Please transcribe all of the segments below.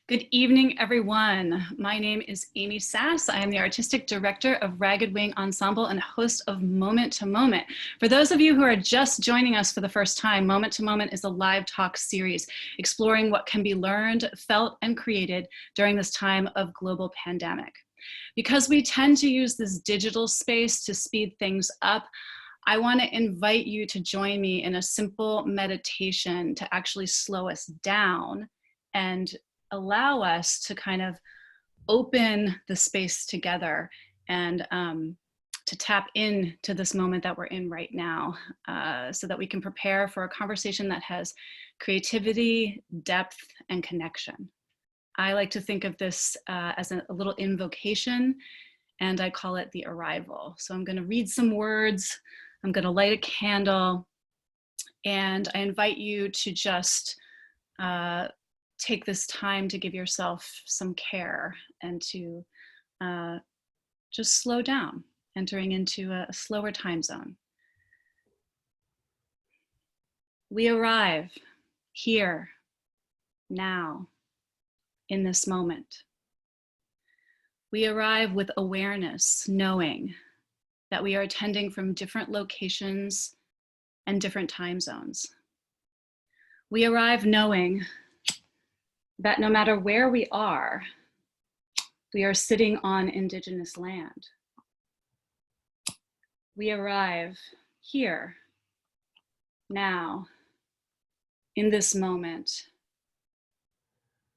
Good evening, everyone. My name is Amy Sass. I am the Artistic Director of Ragged Wing Ensemble and host of Moment to Moment. For those of you who are just joining us for the first time, Moment to Moment is a live talk series exploring what can be learned, felt, and created during this time of global pandemic. Because we tend to use this digital space to speed things up, I want to invite you to join me in a simple meditation to actually slow us down and allow us to kind of open the space together and to tap into this moment that we're in right now so that we can prepare for a conversation that has creativity, depth, and connection. I like to think of this as a little invocation, and I call it the arrival. So I'm going to read some words, I'm going to light a candle, and I invite you to just take this time to give yourself some care and to just slow down, entering into a slower time zone. We arrive here, now, in this moment. We arrive with awareness, knowing that we are attending from different locations and different time zones. We arrive knowing that no matter where we are sitting on Indigenous land. We arrive here, now, in this moment,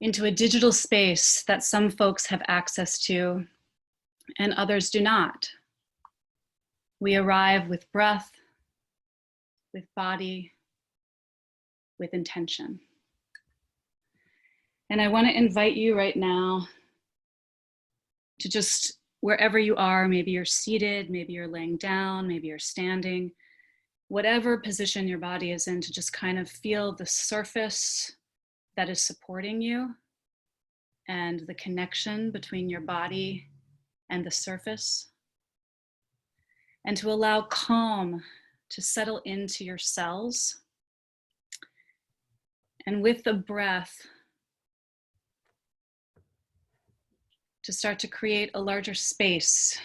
into a digital space that some folks have access to and others do not. We arrive with breath, with body, with intention. And I want to invite you right now to just, wherever you are, maybe you're seated, maybe you're laying down, maybe you're standing, whatever position your body is in, to just kind of feel the surface that is supporting you and the connection between your body and the surface. And to allow calm to settle into your cells. And with the breath, to start to create a larger space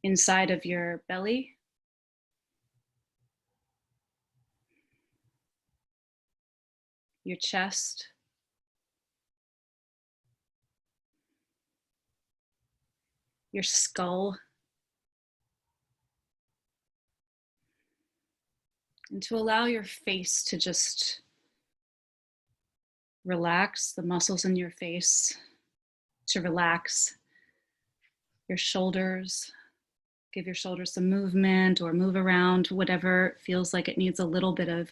inside of your belly, your chest, your skull, and to allow your face to just relax, the muscles in your face to relax, your shoulders, give your shoulders some movement or move around, whatever feels like it needs a little bit of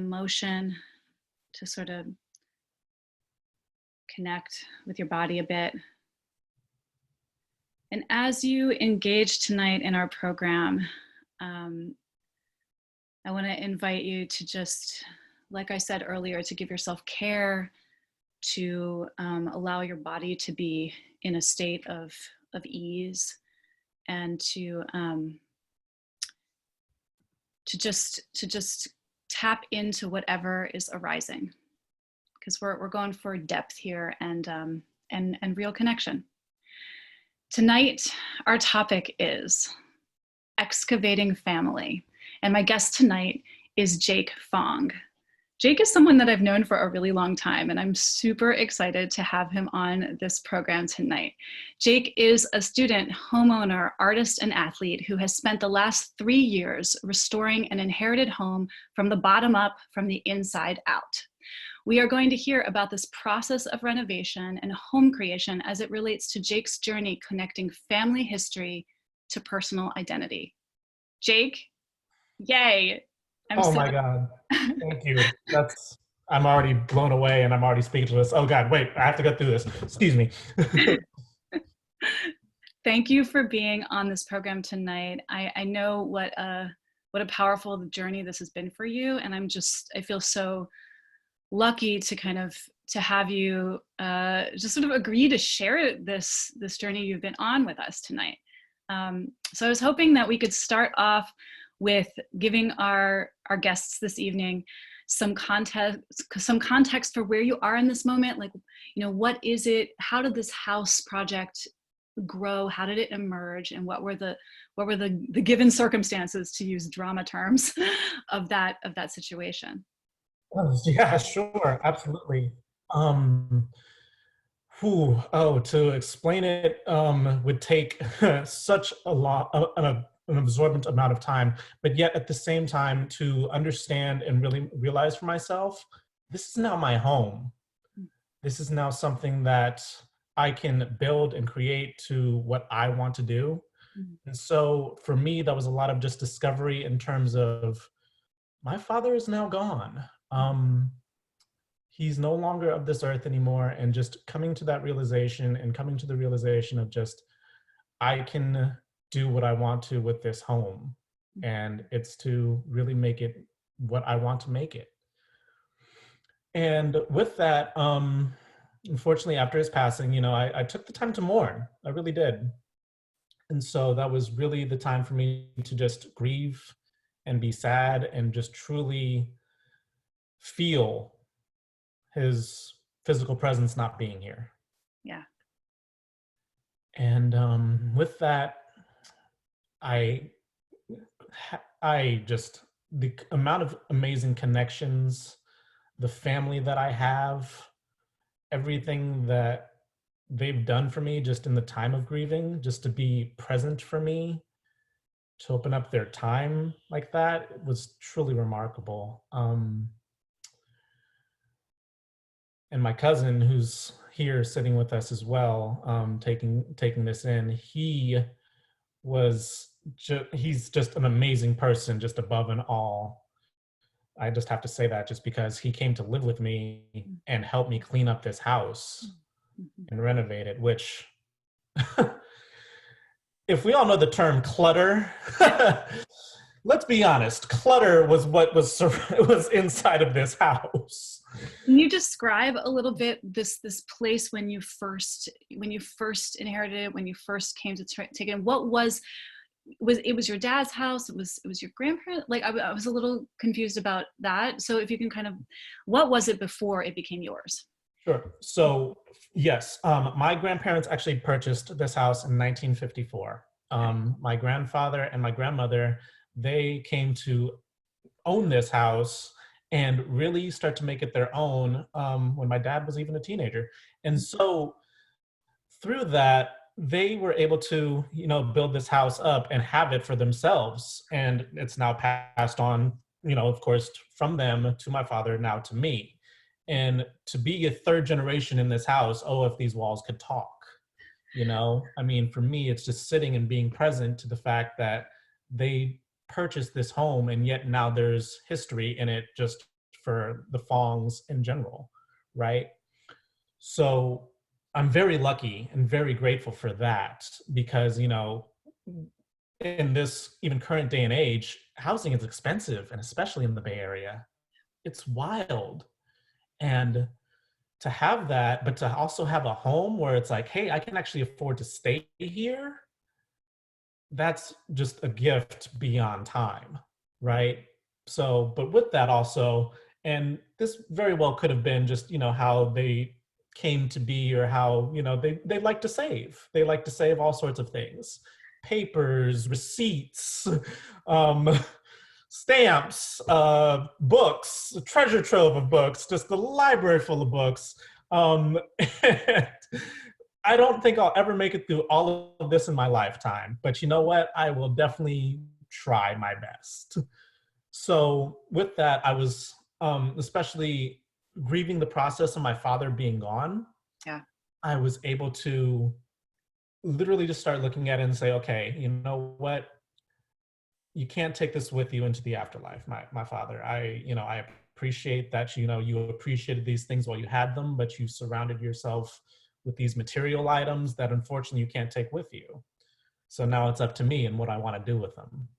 motion to sort of connect with your body a bit. And as you engage tonight in our program, I want to invite you to just, like I said earlier, to give yourself care, to allow your body to be in a state of ease, and to just tap into whatever is arising, because we're going for depth here and real connection. Tonight, our topic is excavating family, and my guest tonight is Jake Fong. Jake is someone that I've known for a really long time, and I'm super excited to have him on this program tonight. Jake is a student, homeowner, artist, and athlete who has spent the last 3 years restoring an inherited home from the bottom up, from the inside out. We are going to hear about this process of renovation and home creation as it relates to Jake's journey connecting family history to personal identity. Jake, yay. Oh my God, thank you. I'm already blown away and I'm already speechless. Oh God, wait, I have to go through this. Excuse me. Thank you for being on this program tonight. I know what a powerful journey this has been for you, and I feel so lucky to have you just sort of agree to share this journey you've been on with us tonight. So I was hoping that we could start off with giving our guests this evening some context for where you are in this moment. Like, you know, what is it? How did this house project grow? How did it emerge? And what were the given circumstances, to use drama terms, of that situation? Oh, yeah, sure, absolutely. Um, to explain it would take such a lot, an absorbent amount of time, but yet at the same time to understand and really realize for myself, this is now my home. This is now something that I can build and create to what I want to do. And so for me, that was a lot of just discovery in terms of my father is now gone. He's no longer of this earth anymore, and just coming to that realization and coming to the realization of just, I can do what I want to with this home, and it's to really make it what I want to make it. And with that, unfortunately, after his passing, you know, I took the time to mourn. I really did. And so that was really the time for me to just grieve and be sad and just truly feel his physical presence not being here. Yeah. And with that, I just, the amount of amazing connections, the family that I have, everything that they've done for me just in the time of grieving, just to be present for me, to open up their time like that, it was truly remarkable. And my cousin, who's here sitting with us as well, taking this in, he's just an amazing person, just above and all. I just have to say that, just because he came to live with me and help me clean up this house and renovate it, which if we all know the term clutter, let's be honest, clutter was what was inside of this house. Can you describe a little bit this place when you first inherited it, when you first came to take it? What was it your dad's house? It was your grandparents? Like, I was a little confused about that. So if you can kind of, what was it before it became yours? Sure. So yes, my grandparents actually purchased this house in 1954. My grandfather and my grandmother, they came to own this house and really start to make it their own when my dad was even a teenager. And so through that, they were able to, you know, build this house up and have it for themselves. And it's now passed on, you know, of course, from them to my father, now to me. And to be a third generation in this house, oh, if these walls could talk, you know? I mean, for me, it's just sitting and being present to the fact that they purchased this home, and yet now there's history in it just for the Fongs in general, right? So I'm very lucky and very grateful for that, because, you know, in this even current day and age, housing is expensive, and especially in the Bay Area, it's wild. And to have that, but to also have a home where it's like, hey, I can actually afford to stay here, that's just a gift beyond time, right? So, but with that also, and this very well could have been just, you know, how they came to be, or how, you know, they like to save. They like to save all sorts of things: papers, receipts, stamps, books, a treasure trove of books, just a library full of books. And I don't think I'll ever make it through all of this in my lifetime, but you know what? I will definitely try my best. So with that, I was especially grieving the process of my father being gone. Yeah. I was able to literally just start looking at it and say, okay, you know what? You can't take this with you into the afterlife, my father. I appreciate that, you know, you appreciated these things while you had them, but you surrounded yourself with these material items that unfortunately you can't take with you. So now it's up to me and what I want to do with them.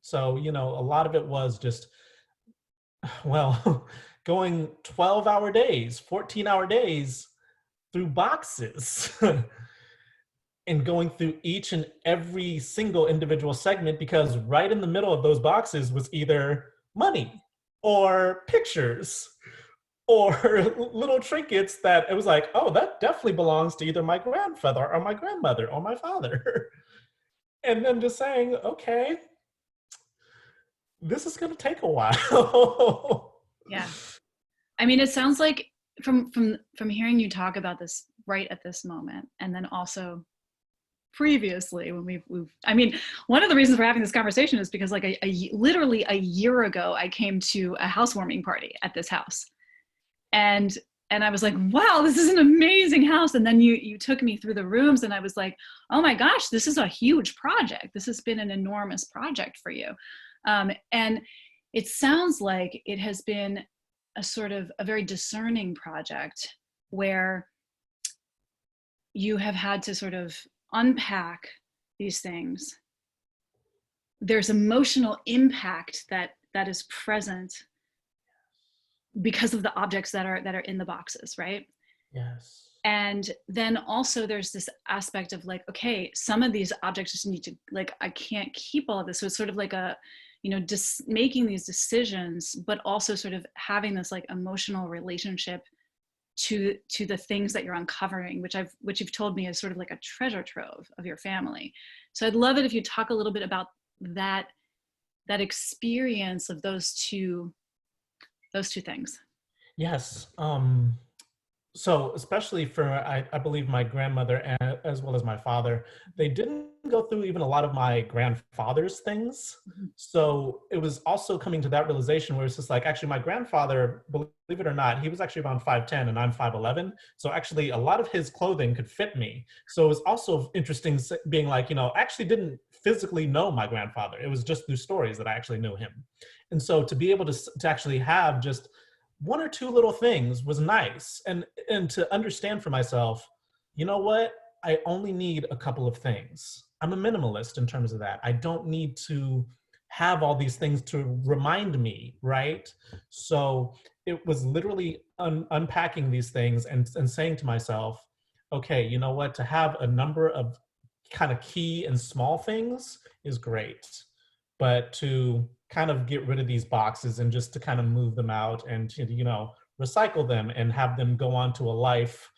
So, you know, a lot of it was just, well, going 12-hour days, 14-hour days through boxes and going through each and every single individual segment, because right in the middle of those boxes was either money, or pictures or little trinkets that it was like, oh, that definitely belongs to either my grandfather or my grandmother or my father. And then just saying, okay, this is going to take a while. Yeah. I mean, it sounds like from hearing you talk about this right at this moment, and then also previously when we've I mean, one of the reasons we're having this conversation is because like literally a year ago, I came to a housewarming party at this house, and I was like, wow, this is an amazing house. And then you took me through the rooms, and I was like, oh my gosh, this is a huge project. This has been an enormous project for you. And it sounds like it has been a sort of a very discerning project where you have had to sort of unpack these things. There's emotional impact that is present because of the objects that are in the boxes, right? Yes. And then also there's this aspect of like, okay, some of these objects just need to, like, I can't keep all of this. So it's sort of like a, you know, just making these decisions, but also sort of having this like emotional relationship to the things that you're uncovering, which you've told me is sort of like a treasure trove of your family. So I'd love it if you talk a little bit about that experience of those two things. Yes. So especially for, I believe my grandmother as well as my father, they didn't go through even a lot of my grandfather's things. Mhm. So it was also coming to that realization where it's just like, actually my grandfather, believe it or not, he was actually around 5'10" and I'm 5'11". So actually a lot of his clothing could fit me. So it was also interesting being like, you know, I actually didn't physically know my grandfather. It was just through stories that I actually knew him. And so to be able to actually have just one or two little things was nice, and to understand for myself, you know what, I only need a couple of things. I'm a minimalist in terms of that. I don't need to have all these things to remind me, right? So it was literally unpacking these things and saying to myself, okay, you know what, to have a number of kind of key and small things is great, but to kind of get rid of these boxes and just to kind of move them out and to, you know, recycle them and have them go on to a life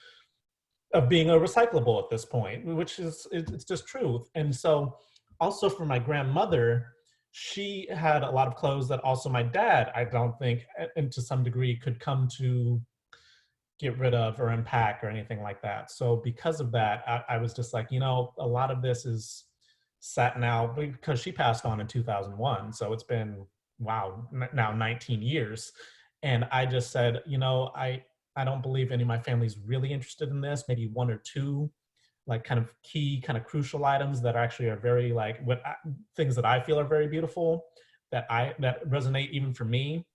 of being a recyclable at this point, which is, it's just truth. And so also for my grandmother, she had a lot of clothes that also my dad, I don't think, and to some degree could come to get rid of or unpack or anything like that. So because of that, I was just like, you know, a lot of this is sat now, because she passed on in 2001. So it's been, wow, now 19 years. And I just said, you know, I don't believe any of my family's really interested in this. Maybe one or two like kind of key, kind of crucial items that actually are very like things that I feel are very beautiful, that resonate even for me,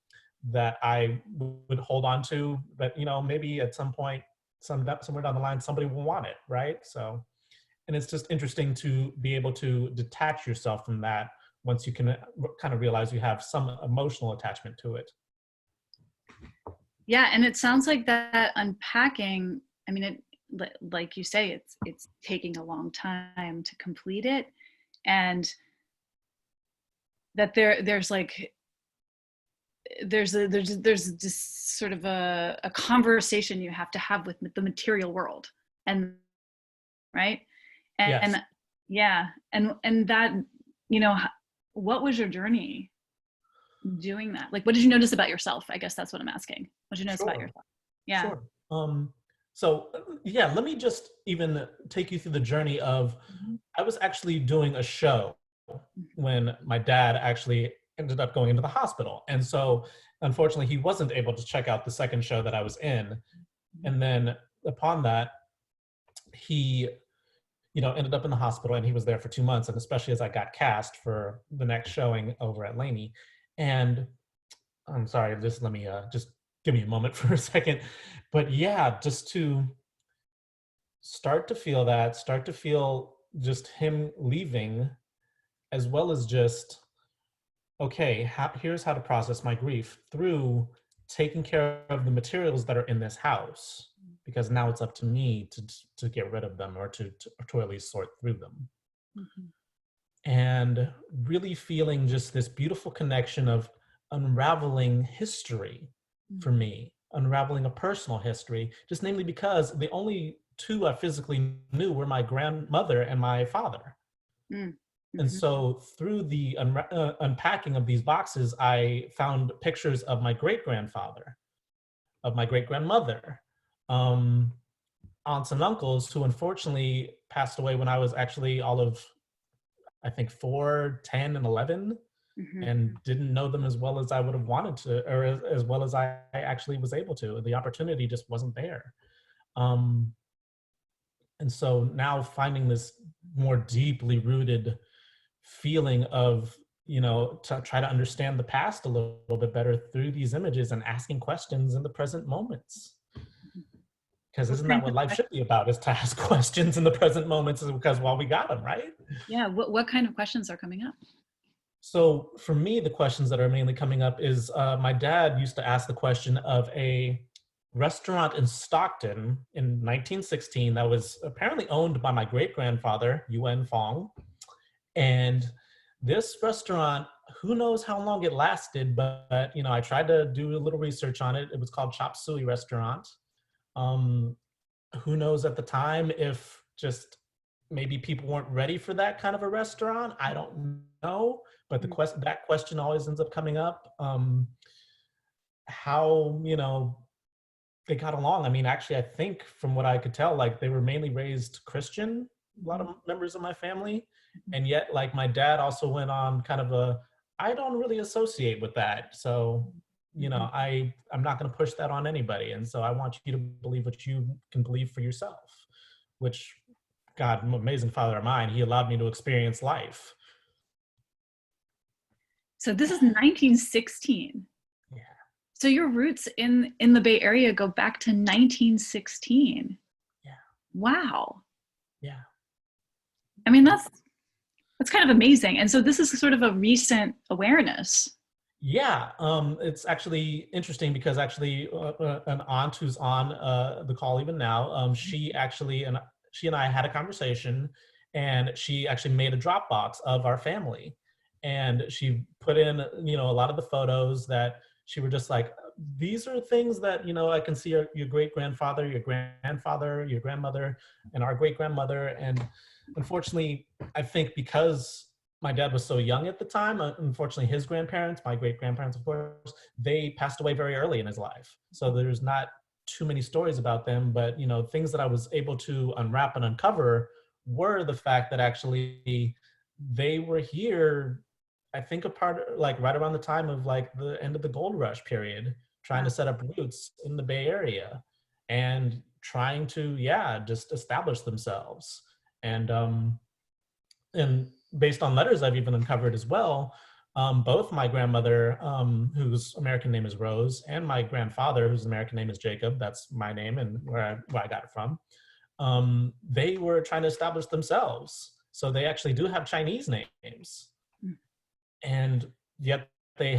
that I would hold on to. But you know, maybe at some point, somewhere down the line, somebody will want it, right? So, and it's just interesting to be able to detach yourself from that once you can kind of realize you have some emotional attachment to it. Yeah, and it sounds like that unpacking, I mean, it, like you say, it's taking a long time to complete it, and that there's like there's this sort of a conversation you have to have with the material world, and right, Yes. and yeah, and that, you know, what was your journey doing that? Like, what did you notice about yourself? I guess that's what I'm asking. What did you notice about Sure. yourself? Yeah. Sure. So yeah, let me just even take you through the journey of, Mhm. I was actually doing a show when my dad actually ended up going into the hospital. And so unfortunately he wasn't able to check out the second show that I was in. And then upon that, he, you know, ended up in the hospital and he was there for 2 months. And especially as I got cast for the next showing over at Laney. And I'm sorry, just let me just give me a moment for a second. But yeah, just to start to feel that, start to feel just him leaving, as well as just, okay, here's how to process my grief through taking care of the materials that are in this house, because now it's up to me to get rid of them or to at least sort through them. Mhm. And really feeling just this beautiful connection of unraveling history for me, unraveling a personal history, just namely because the only two I physically knew were my grandmother and my father. And Mm-hmm. so through the unpacking of these boxes, I found pictures of my great-grandfather, of my great-grandmother, um, aunts and uncles who unfortunately passed away when I was actually all of, I think, 4, 10, and 11, Mm-hmm. and didn't know them as well as I would have wanted to, or as well as I actually was able to. The opportunity just wasn't there. Um, and so now finding this more deeply rooted feeling of, to try to understand the past a little bit better through these images and asking questions in the present moments. Because What isn't that kinds what of life should be about, is to ask questions in the present moments, because while we got them, right? Yeah, what kind of questions are coming up? So for me, the questions that are mainly coming up is my dad used to ask the question of a restaurant in Stockton in 1916 that was apparently owned by my great-grandfather, Jake Fong. And this restaurant, who knows how long it lasted, but I tried to do a little research on it. It was called Chop Suey Restaurant. Um, who knows at the time if just maybe people weren't ready for that kind of a restaurant. I don't know, but that question always ends up coming up. How they got along. I mean, actually, I think from what I could tell, like they were mainly raised Christian, a lot of members of my family. And yet, like my dad also went on kind of I don't really associate with that. So, I'm not going to push that on anybody. And so I want you to believe what you can believe for yourself, which, God, amazing father of mine, he allowed me to experience life. So this is 1916. Yeah. So your roots in the Bay Area go back to 1916. Yeah. Wow. Yeah. I mean, that's kind of amazing. And so this is sort of a recent awareness. Yeah, it's actually interesting because actually an aunt who's on the call even now, she and I had a conversation, and she actually made a Dropbox of our family, and she put in a lot of the photos that she were just like, these are things that I can see your great grandfather, your grandfather, your grandmother, and our great grandmother. And unfortunately, I think because my dad was so young at the time, unfortunately his grandparents, my great grandparents of course, they passed away very early in his life, so there's not too many stories about them. But things that I was able to unwrap and uncover were the fact that actually they were here, I think a part, like right around the time of like the end of the gold rush period, trying to set up roots in the Bay Area and trying to just establish themselves. And based on letters I've even uncovered as well, both my grandmother, whose American name is Rose, and my grandfather, whose American name is Jacob, that's my name and where I got it from, they were trying to establish themselves. So they actually do have Chinese names. And yet they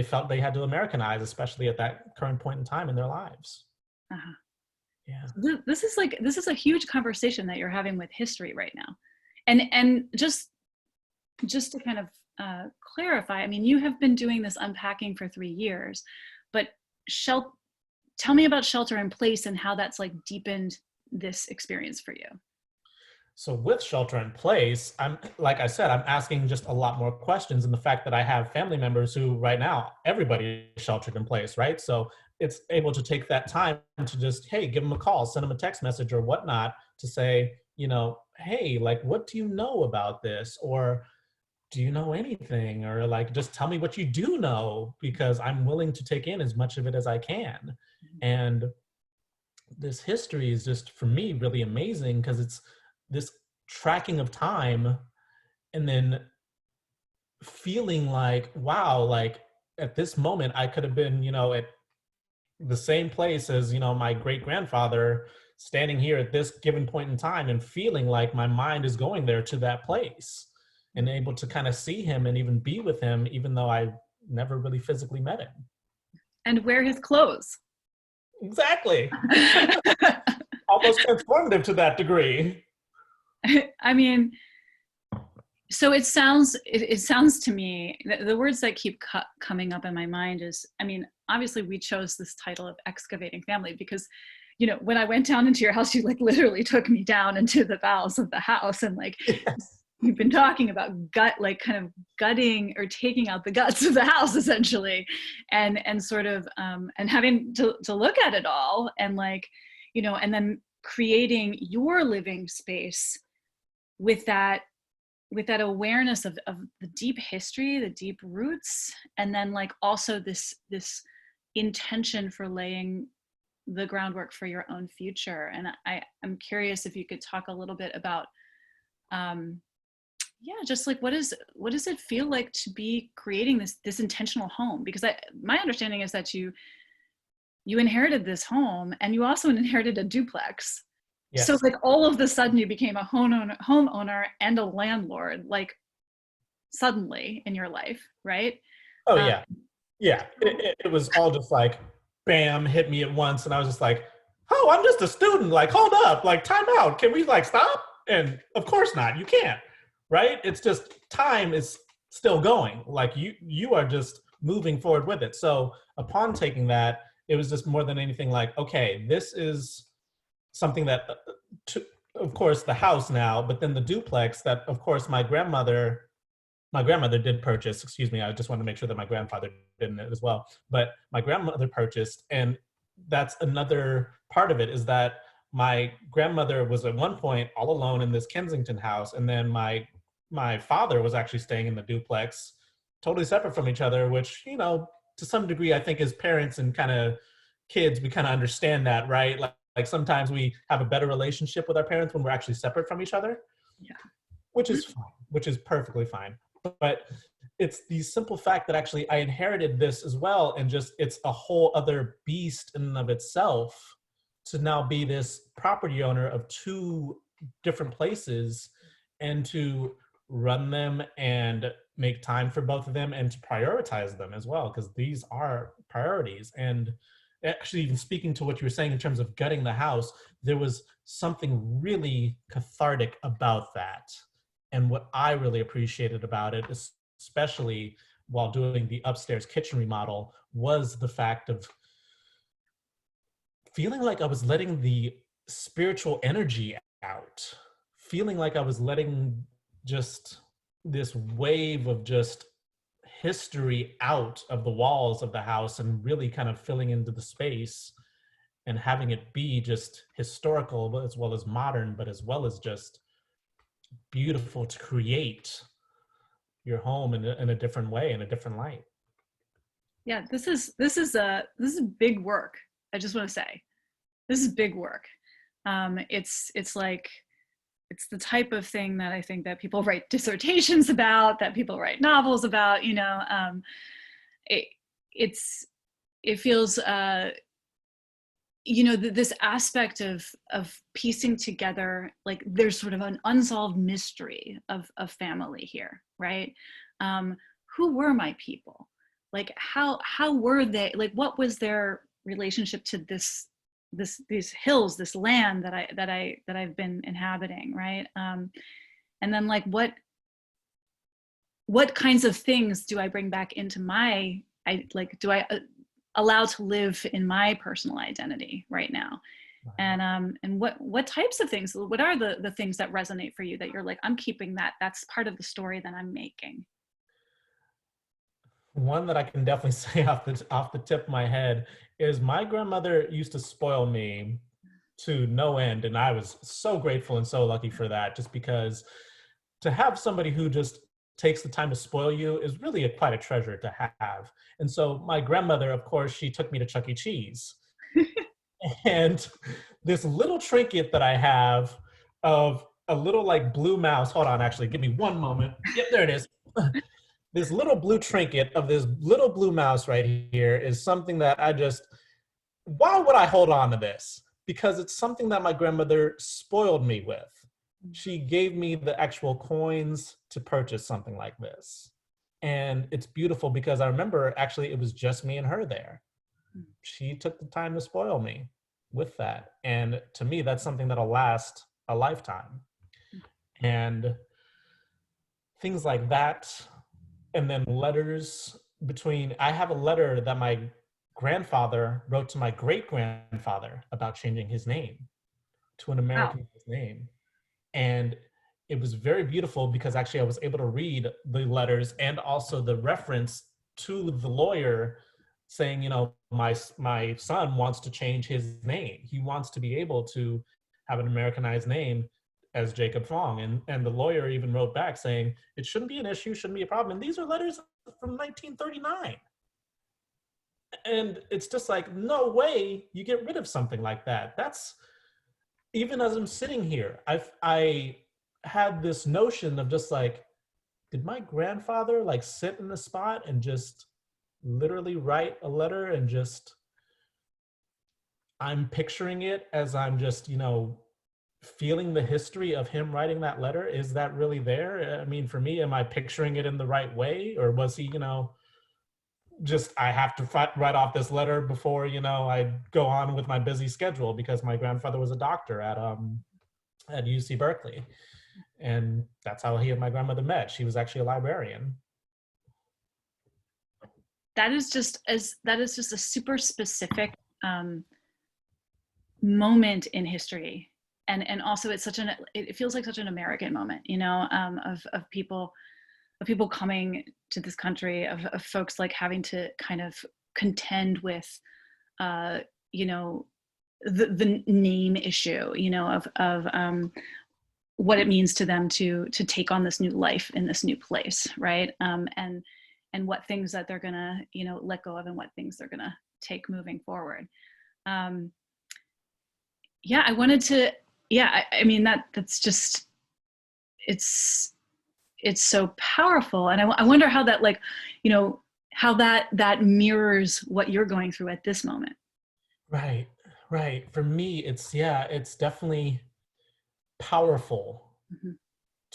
felt they had to Americanize, especially at that current point in time in their lives. Uh-huh. Yeah. This is a huge conversation that you're having with history right now. And just to kind of clarify, I mean, you have been doing this unpacking for 3 years, but tell me about Shelter in Place and how that's like deepened this experience for you. So with Shelter in Place, like I said, I'm asking just a lot more questions. And the fact that I have family members who right now, everybody is sheltered in place, right? So it's able to take that time to just, hey, give them a call, send them a text message or whatnot to say, hey, like, what do you know about this? Or do you know anything? Or like, just tell me what you do know, because I'm willing to take in as much of it as I can. And this history is just, for me, really amazing because it's this tracking of time and then feeling like, wow, like at this moment I could have been, at the same place as, my great grandfather, standing here at this given point in time and feeling like my mind is going there to that place and able to kind of see him and even be with him, even though I never really physically met him. And wear his clothes. Exactly. Almost transformative to that degree. I mean, So it sounds to me, the words that keep coming up in my mind is, I mean, obviously we chose this title of excavating family because, you know, when I went down into your house, you like literally took me down into the bowels of the house, and like Yes. you've been talking about like kind of gutting or taking out the guts of the house essentially, and sort of and having to look at it all, and like, you know, and then creating your living space with that awareness of the deep history, the deep roots, and then like also this intention for laying the groundwork for your own future. And I'm curious if you could talk a little bit about yeah, just like what does it feel like to be creating this intentional home? Because my understanding is that you inherited this home, and you also inherited a duplex. So Yes. like all of the sudden you became a homeowner and a landlord, like suddenly in your life, right? Oh Um, yeah. Yeah. It was all just like, bam, hit me at once. And I was just like, oh, I'm just a student. Like, hold up, like time out. Can we like stop? And of course not. You can't, right? It's just time is still going. Like you are just moving forward with it. So upon taking that, it was just more than anything like, okay, this is something that, to, of course, the house now, but then the duplex that, of course, my grandmother did purchase, excuse me, I just want to make sure that my grandfather didn't as well, but my grandmother purchased, and that's another part of it is that my grandmother was at one point all alone in this Kensington house, and then my father was actually staying in the duplex, totally separate from each other, which, you know, to some degree, I think as parents and kind of kids, we kind of understand that, right? Like sometimes we have a better relationship with our parents when we're actually separate from each other, yeah. which is fine, which is perfectly fine. But it's the simple fact that actually I inherited this as well, and just it's a whole other beast in and of itself to now be this property owner of two different places and to run them and make time for both of them and to prioritize them as well, because these are priorities. And actually, even speaking to what you were saying in terms of gutting the house, there was something really cathartic about that. And what I really appreciated about it, especially while doing the upstairs kitchen remodel, was the fact of feeling like I was letting the spiritual energy out, feeling like I was letting just this wave of just history out of the walls of the house and really kind of filling into the space and having it be just historical as well as modern, but as well as just beautiful to create your home in a different way, in a different light. Yeah, this is big work. I just want to say, this is big work. It's like it's the type of thing that I think that people write dissertations about, that people write novels about. You know, it it's it feels you know, this aspect of piecing together, like there's sort of an unsolved mystery of family here, right? um who were my people? Like how were they, like what was their relationship to these hills, this land that I've been inhabiting, right? And then like what kinds of things do I bring back into my, I like, do I allow to live in my personal identity right now? And what types of things, what are the things that resonate for you that you're like, I'm keeping that, that's part of the story that I'm making? One that I can definitely say off the tip of my head is my grandmother used to spoil me to no end, and I was so grateful and so lucky for that. Just because to have somebody who just takes the time to spoil you is really quite a treasure to have. And so my grandmother, of course, she took me to Chuck E. Cheese, and this little trinket that I have of a little like blue mouse. Hold on, actually, give me one moment. Yep, there it is. This little blue trinket of this little blue mouse right here is something that I just, why would I hold on to this? Because it's something that my grandmother spoiled me with. She gave me the actual coins to purchase something like this. And it's beautiful because I remember actually it was just me and her there. She took the time to spoil me with that. And to me, that's something that'll last a lifetime. And things like that. And then letters between, I have a letter that my grandfather wrote to my great grandfather about changing his name to an Wow. Americanized name. And it was very beautiful because actually I was able to read the letters and also the reference to the lawyer saying, you know, my son wants to change his name. He wants to be able to have an Americanized name as Jacob Fong. And the lawyer even wrote back saying, it shouldn't be an issue, shouldn't be a problem. And these are letters from 1939. And it's just like, no way you get rid of something like that. That's, even as I'm sitting here, I had this notion of just like, did my grandfather like sit in the spot and just literally write a letter and just, I'm picturing it as I'm just, you know, feeling the history of him writing that letter. Is that really there? I mean, for me, am I picturing it in the right way? Or was he, you know, just, I have to write off this letter before, you know, I go on with my busy schedule, because my grandfather was a doctor at UC Berkeley. And that's how he and my grandmother met. She was actually a librarian. That is just a super specific moment in history. And also it's it feels like such an American moment, you know, of people coming to this country, of folks like having to kind of contend with, you know, the name issue, you know, of what it means to them to take on this new life in this new place, right? And what things that they're gonna, you know, let go of, and what things they're gonna take moving forward. Yeah, I wanted to, yeah, I mean, that's just, it's so powerful. And I wonder how that, like, you know, how that mirrors what you're going through at this moment. Right, right. For me, it's, yeah, it's definitely powerful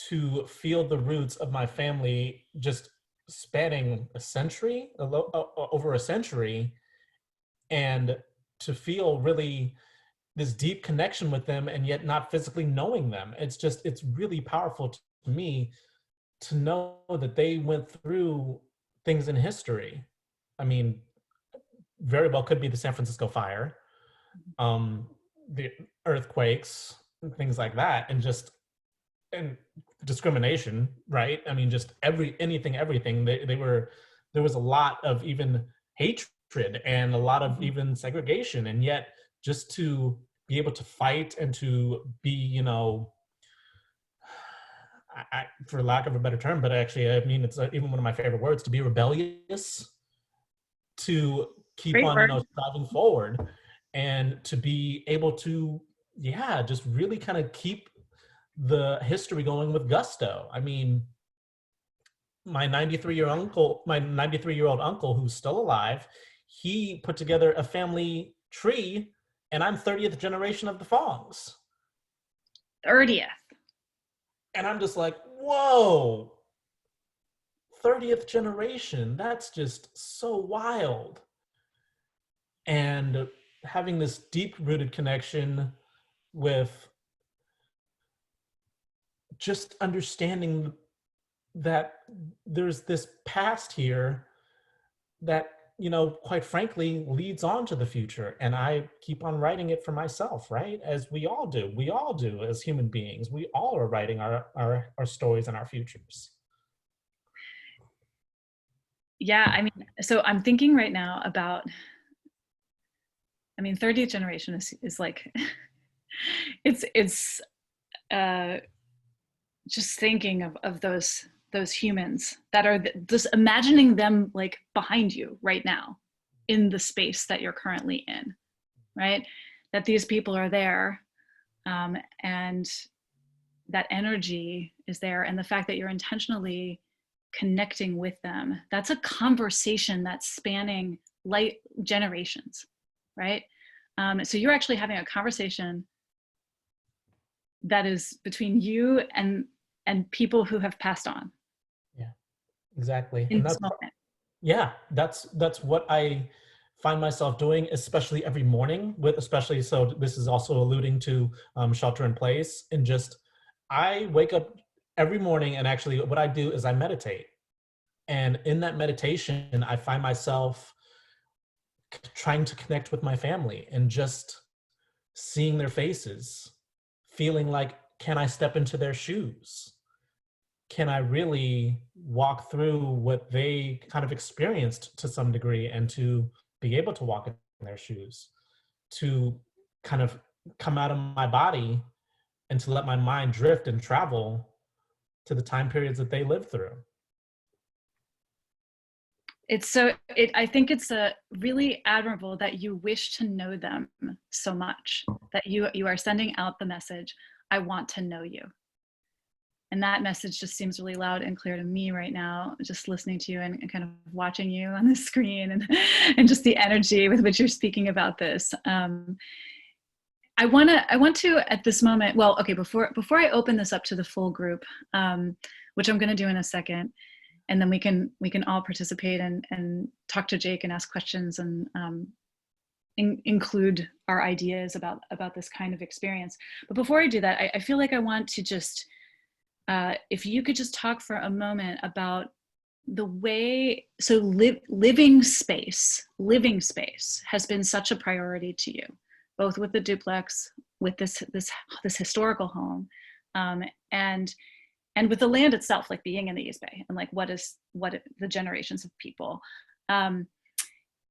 to feel the roots of my family just spanning a century, over a century, and to feel really this deep connection with them, and yet not physically knowing them. It's just, it's really powerful to me to know that they went through things in history. I mean, very well could be the San Francisco fire, the earthquakes, things like that, and just, and discrimination, right? I mean, just everything. They were, there was a lot of even hatred and a lot of even segregation, and yet just to be able to fight and to be, you know, for lack of a better term, but actually, I mean, it's even one of my favorite words, to be rebellious, to keep Great on, you word. know, striving forward, and to be able to, yeah, just really kind of keep the history going with gusto. I mean, my 93-year-old uncle who's still alive, he put together a family tree, and I'm 30th generation of the Fongs. 30th. And I'm just like, whoa, 30th generation, that's just so wild. And having this deep rooted connection with just understanding that there's this past here that, you know, quite frankly, leads on to the future. And I keep on writing it for myself, right? As we all do. We all do as human beings. We all are writing our stories and our futures. Yeah, I mean, so I'm thinking right now about, I mean, 30th generation is like, it's just thinking of those humans that are just imagining them like behind you right now in the space that you're currently in, right? That these people are there, and that energy is there, and the fact that you're intentionally connecting with them, that's a conversation that's spanning light generations, right? So you're actually having a conversation that is between you and people who have passed on. Yeah, exactly. In And this that's, moment. yeah, that's what I find myself doing, especially every morning with, especially, so this is also alluding to shelter in place, and just, I wake up every morning, and actually what I do is I meditate. And in that meditation, I find myself trying to connect with my family and just seeing their faces, feeling like, can I step into their shoes? Can I really walk through what they kind of experienced to some degree, and to be able to walk in their shoes, to kind of come out of my body and to let my mind drift and travel to the time periods that they lived through. I think it's a really admirable that you wish to know them so much, that you are sending out the message, I want to know you. And that message just seems really loud and clear to me right now, just listening to you and kind of watching you on the screen, and just the energy with which you're speaking about this. I want to at this moment, well, okay, before I open this up to the full group, which I'm going to do in a second, and then we can all participate and talk to Jake and ask questions and include our ideas about this kind of experience. But before I do that, I feel like I want to just, if you could just talk for a moment about the way, so living space has been such a priority to you, both with the duplex, with this historical home, and with the land itself, like being in the East Bay, and like what the generations of people. And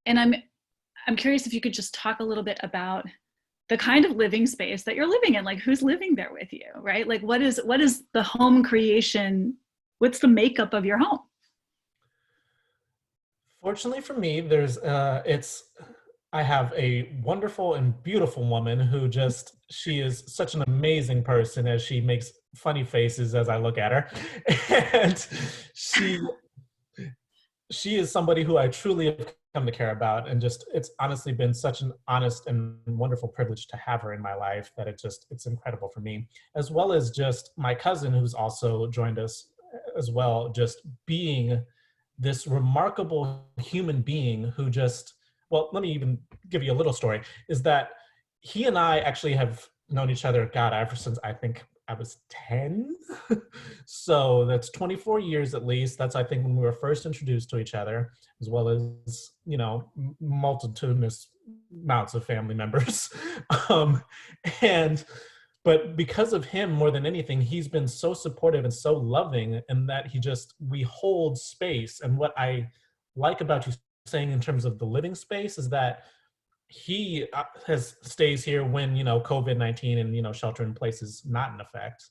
I'm curious if you could just talk a little bit about the kind of living space that you're living in, like who's living there with you, right? Like what is the home creation? What's the makeup of your home? Fortunately for me, I have a wonderful and beautiful woman who she is such an amazing person, as she makes funny faces as I look at her. And she is somebody who I truly have come to care about. And it's honestly been such an honest and wonderful privilege to have her in my life, that it's incredible for me. As well as just my cousin, who's also joined us as well, just being this remarkable human being who well, let me even give you a little story, is that he and I actually have known each other, God, ever since I think I was 10. So that's 24 years at least. That's, I think, when we were first introduced to each other, as well as, multitudinous amounts of family members. But because of him, more than anything, he's been so supportive and so loving, and that we hold space. And what I like about you saying in terms of the living space is that he stays here when, COVID-19 and, shelter in place is not in effect.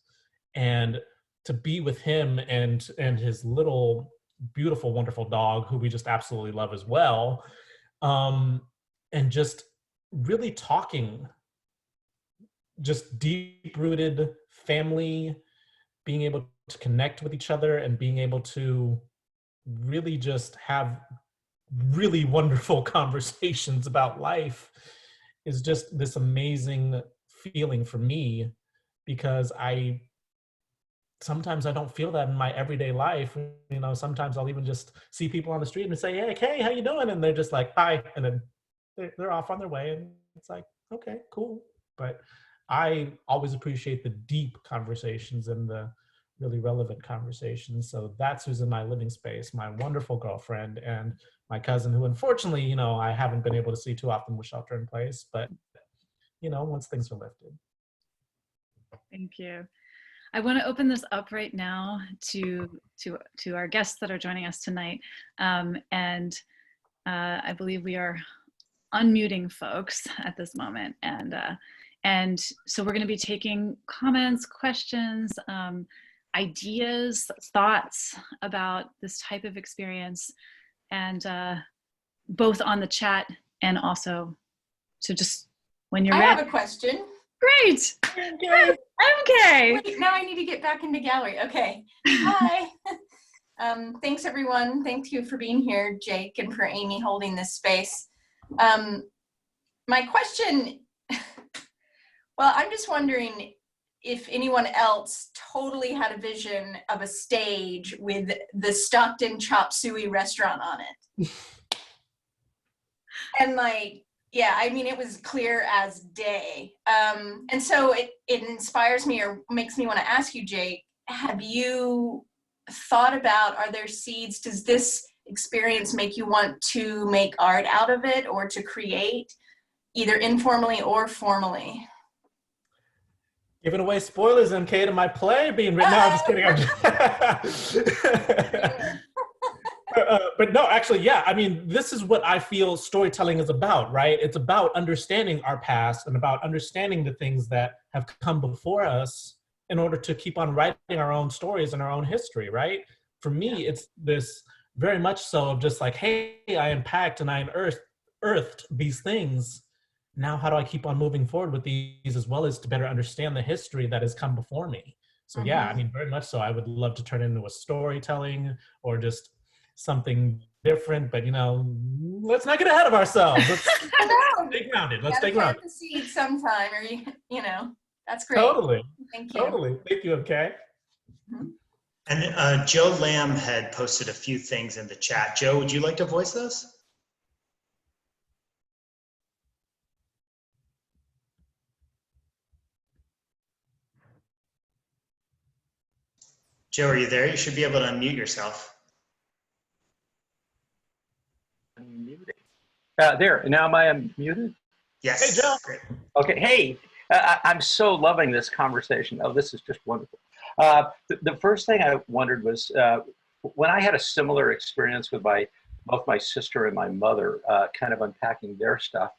And to be with him and his little, beautiful, wonderful dog, who we just absolutely love as well. And just really talking, just deep-rooted family, being able to connect with each other and being able to really just have really wonderful conversations about life is just this amazing feeling for me, because sometimes I don't feel that in my everyday life. Sometimes I'll even just see people on the street and say, hey, how you doing? And they're just like, hi. And then they're off on their way. And it's like, okay, cool. But I always appreciate the deep conversations and the really relevant conversations. So that's who's in my living space, my wonderful girlfriend, and my cousin, who unfortunately, I haven't been able to see too often with shelter in place, but, once things are lifted. Thank you. I want to open this up right now to our guests that are joining us tonight. And I believe we are unmuting folks at this moment. And so we're going to be taking comments, questions, ideas, thoughts about this type of experience, and both on the chat and also, so just when you're ready. I have a question. Great. Okay. Wait, now I need to get back into gallery. Okay. Hi. Thanks everyone. Thank you for being here, Jake, and for Amy holding this space. My question, well, I'm just wondering if anyone else totally had a vision of a stage with the Stockton Chop Suey restaurant on it. And like, yeah, I mean, it was clear as day. And so it inspires me, or makes me want to ask you, Jake, have you thought about, are there seeds, does this experience make you want to make art out of it or to create, either informally or formally? Giving away spoilers, MK, to my play being written. No, I'm just kidding. But no, actually, yeah. I mean, this is what I feel storytelling is about, right? It's about understanding our past and about understanding the things that have come before us in order to keep on writing our own stories and our own history, right? For me, it's this very much so of just like, hey, I unpacked and I unearthed these things. Now, how do I keep on moving forward with these, as well as to better understand the history that has come before me? So yeah, I mean, very much so. I would love to turn it into a storytelling or just something different, but you know, let's not get ahead of ourselves. Let's stay grounded. Let's stay grounded. Plant the seed sometime, or you know, that's great. Totally. Thank you. Totally. Thank you, MK. And Joe Lamb had posted a few things in the chat. Joe, would you like to voice those? Joe, are you there? You should be able to unmute yourself. There, now am I unmuted? Yes. Hey, Joe. Great. Okay, hey, I'm so loving this conversation. Oh, this is just wonderful. The first thing I wondered was, when I had a similar experience with both my sister and my mother, kind of unpacking their stuff,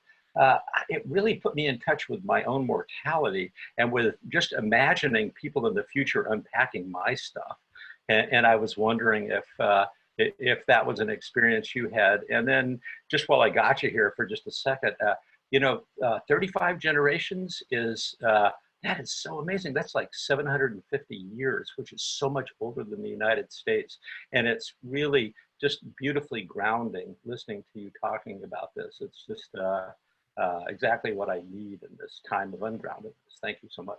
it really put me in touch with my own mortality and with just imagining people in the future unpacking my stuff. And I was wondering if that was an experience you had. And then just while I got you here for just a second, you know, 35 generations is, that is so amazing. That's like 750 years, which is so much older than the United States. And it's really just beautifully grounding listening to you talking about this. It's just exactly what I need in this time of ungroundedness. Thank you so much.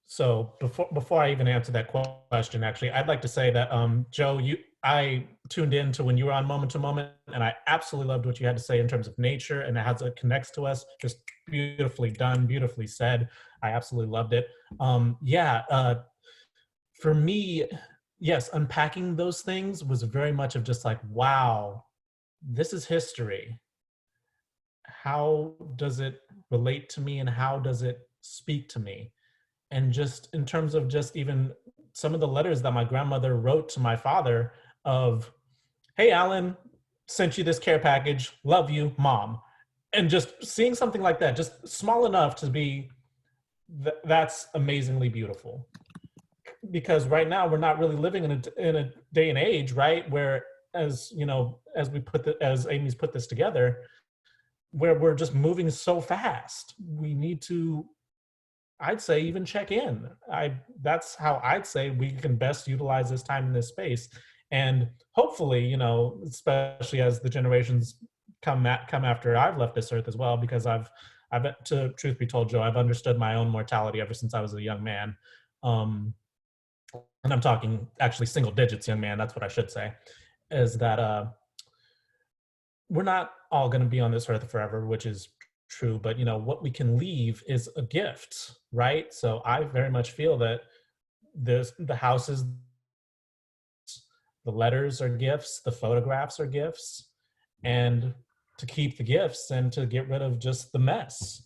So before I even answer that question, actually, I'd like to say that, Joe, I tuned in to when you were on Moment to Moment, and I absolutely loved what you had to say in terms of nature and how it connects to us. Just beautifully done, beautifully said. I absolutely loved it. For me, yes, unpacking those things was very much of just like, wow, this is history. How does it relate to me and how does it speak to me? And just in terms of just even some of the letters that my grandmother wrote to my father of, hey, Alan, sent you this care package, love you, Mom. And just seeing something like that, just small enough to be, that's amazingly beautiful. Because right now we're not really living in a day and age, right, where, as you know, as Amy's put this together, where we're just moving so fast. We need to, I'd say, even check in. That's how I'd say we can best utilize this time in this space. And hopefully, you know, especially as the generations come after I've left this earth as well, because I've to truth be told, Joe, I've understood my own mortality ever since I was a young man. And I'm talking actually single digits young man, that's what I should say, is that we're not all going to be on this earth forever, which is true, but you know, what we can leave is a gift, right? So I very much feel that the houses, the letters are gifts, the photographs are gifts, and to keep the gifts and to get rid of just the mess.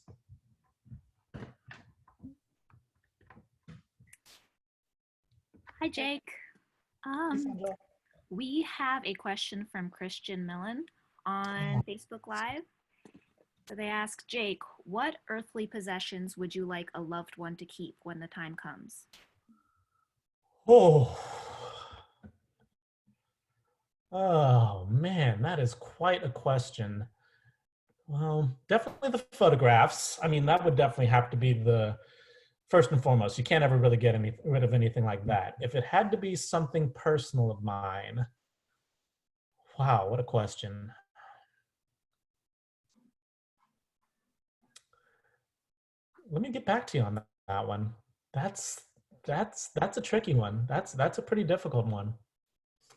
Hi, Jake. We have a question from Christian Millen on Facebook Live. So they ask, Jake, what earthly possessions would you like a loved one to keep when the time comes? Oh man, that is quite a question. Well, definitely the photographs. I mean, that would definitely have to be the first and foremost. You can't ever really get rid of anything like that. If it had to be something personal of mine, wow, what a question. Let me get back to you on that one. That's a tricky one. That's a pretty difficult one.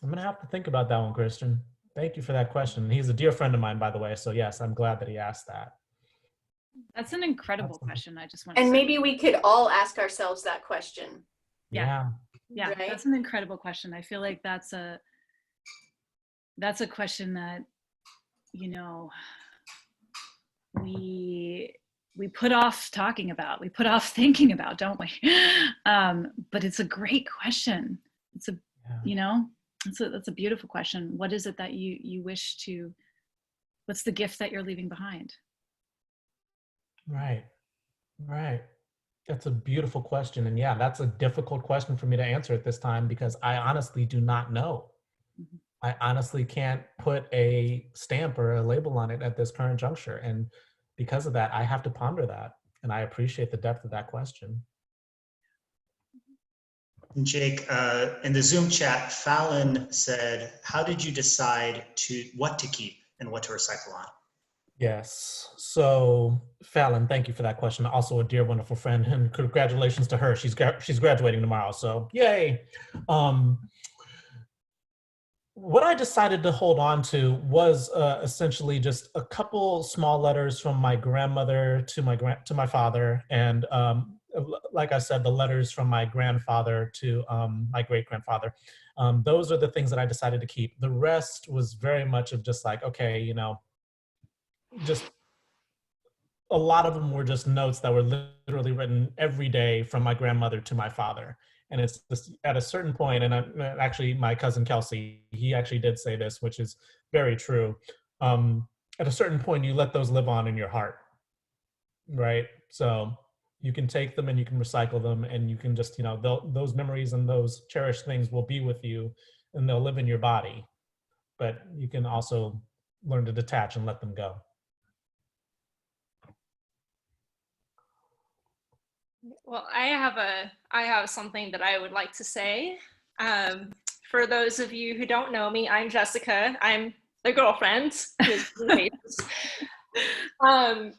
I'm gonna have to think about that one, Christian. Thank you for that question. He's a dear friend of mine, by the way. So yes, I'm glad that he asked that. That's an incredible Absolutely. question. I just want to And say. maybe we could all ask ourselves that question. Yeah. Yeah. Yeah, Right? that's an incredible question. I feel like that's a question that, you know, we put off talking about, we put off thinking about, don't we? But it's a great question. It's a, Yeah. you know, that's a beautiful question. What is it that you wish to, what's the gift that you're leaving behind? Right. Right. That's a beautiful question. And yeah, that's a difficult question for me to answer at this time because I honestly do not know. Mhm. I honestly can't put a stamp or a label on it at this current juncture. And because of that, I have to ponder that. And I appreciate the depth of that question. And Jake, in the Zoom chat, Fallon said, how did you decide what to keep and what to recycle on? Yes. So Fallon, thank you for that question. Also a dear, wonderful friend, and congratulations to her. She's graduating tomorrow. So yay. What I decided to hold on to was essentially just a couple small letters from my grandmother to my father, and like I said, the letters from my grandfather to my great grandfather. Those are the things that I decided to keep. The rest was very much of just like, okay, you know, just a lot of them were just notes that were literally written every day from my grandmother to my father. And it's just at a certain point, and actually my cousin Kelsey, he actually did say this, which is very true. At a certain point, you let those live on in your heart, right? So you can take them and you can recycle them, and you can just, you know, those memories and those cherished things will be with you, and they'll live in your body. But you can also learn to detach and let them go. Well, I have something that I would like to say. For those of you who don't know me, I'm Jessica. I'm the girlfriend who is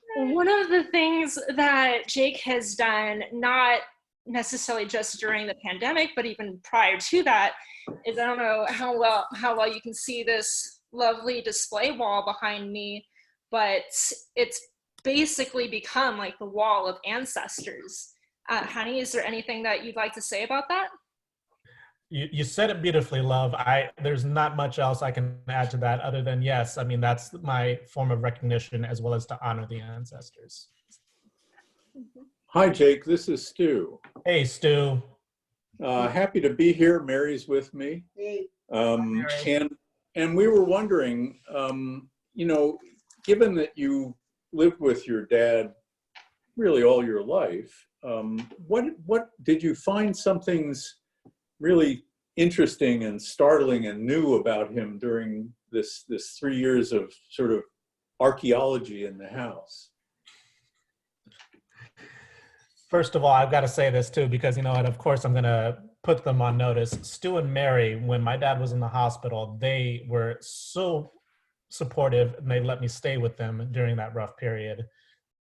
one of the things that Jake has done, not necessarily just during the pandemic, but even prior to that, is I don't know how well you can see this lovely display wall behind me, but it's basically become like the wall of ancestors. Honey, is there anything that you'd like to say about that? You said it beautifully, love. There's not much else I can add to that other than yes, I mean, that's my form of recognition as well as to honor the ancestors. Hi, Jake. This is Stu. Hey, Stu. Happy to be here. Mary's with me. And we were wondering, you know, given that you lived with your dad really all your life, what did you find some things really interesting and startling and new about him during this 3 years of sort of archaeology in the house? First of all, I've got to say this too, because, you know, and of course I'm going to put them on notice. Stu and Mary, when my dad was in the hospital, they were so supportive and they let me stay with them during that rough period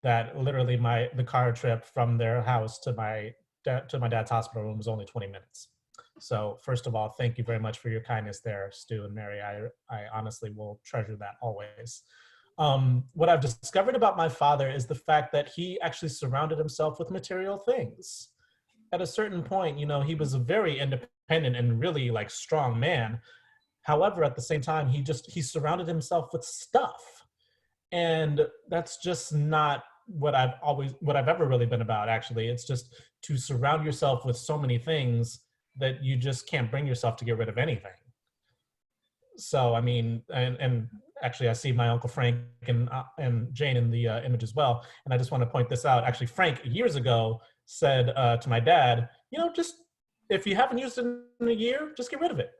that literally the car trip from their house to my dad's hospital room was only 20 minutes. So first of all, thank you very much for your kindness there, Stu and Mary. I honestly will treasure that always. What I've discovered about my father is the fact that he actually surrounded himself with material things. At a certain point, you know, he was a very independent and really like strong man. However, at the same time, he surrounded himself with stuff. And that's just not what I've ever really been about, actually. It's just to surround yourself with so many things that you just can't bring yourself to get rid of anything. So, I mean, and actually I see my Uncle Frank and Jane in the image as well. And I just want to point this out. Actually, Frank years ago said to my dad, you know, just if you haven't used it in a year, just get rid of it.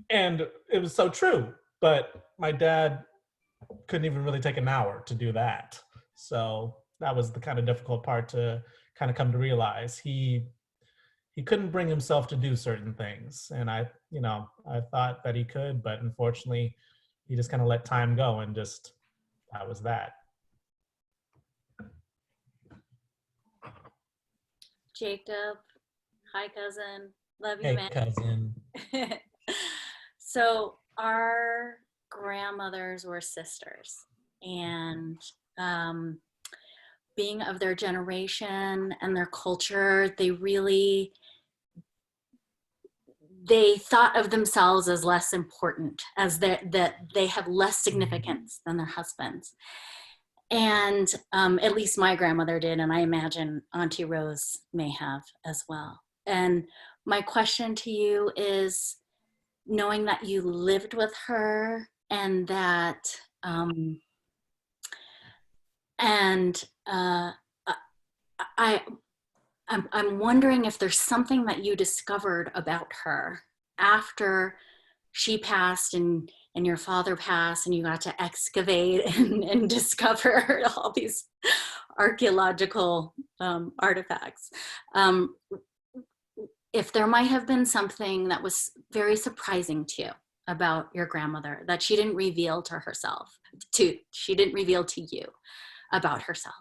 And it was so true. But my dad couldn't even really take an hour to do that. So that was the kind of difficult part to kind of come to realize. He couldn't bring himself to do certain things. And I thought that he could, but unfortunately he just kind of let time go and just, that was that. Jacob, hi cousin, love you, Hey, man. cousin. So our grandmothers were sisters, and being of their generation and their culture, they thought of themselves as less important, as that they have less significance than their husbands. And at least my grandmother did, and I imagine Auntie Rose may have as well. And my question to you is, knowing that you lived with her and that, I'm wondering if there's something that you discovered about her after she passed and your father passed and you got to excavate and discover all these archaeological artifacts. If there might have been something that was very surprising to you about your grandmother that she didn't reveal to herself, she didn't reveal to you about herself.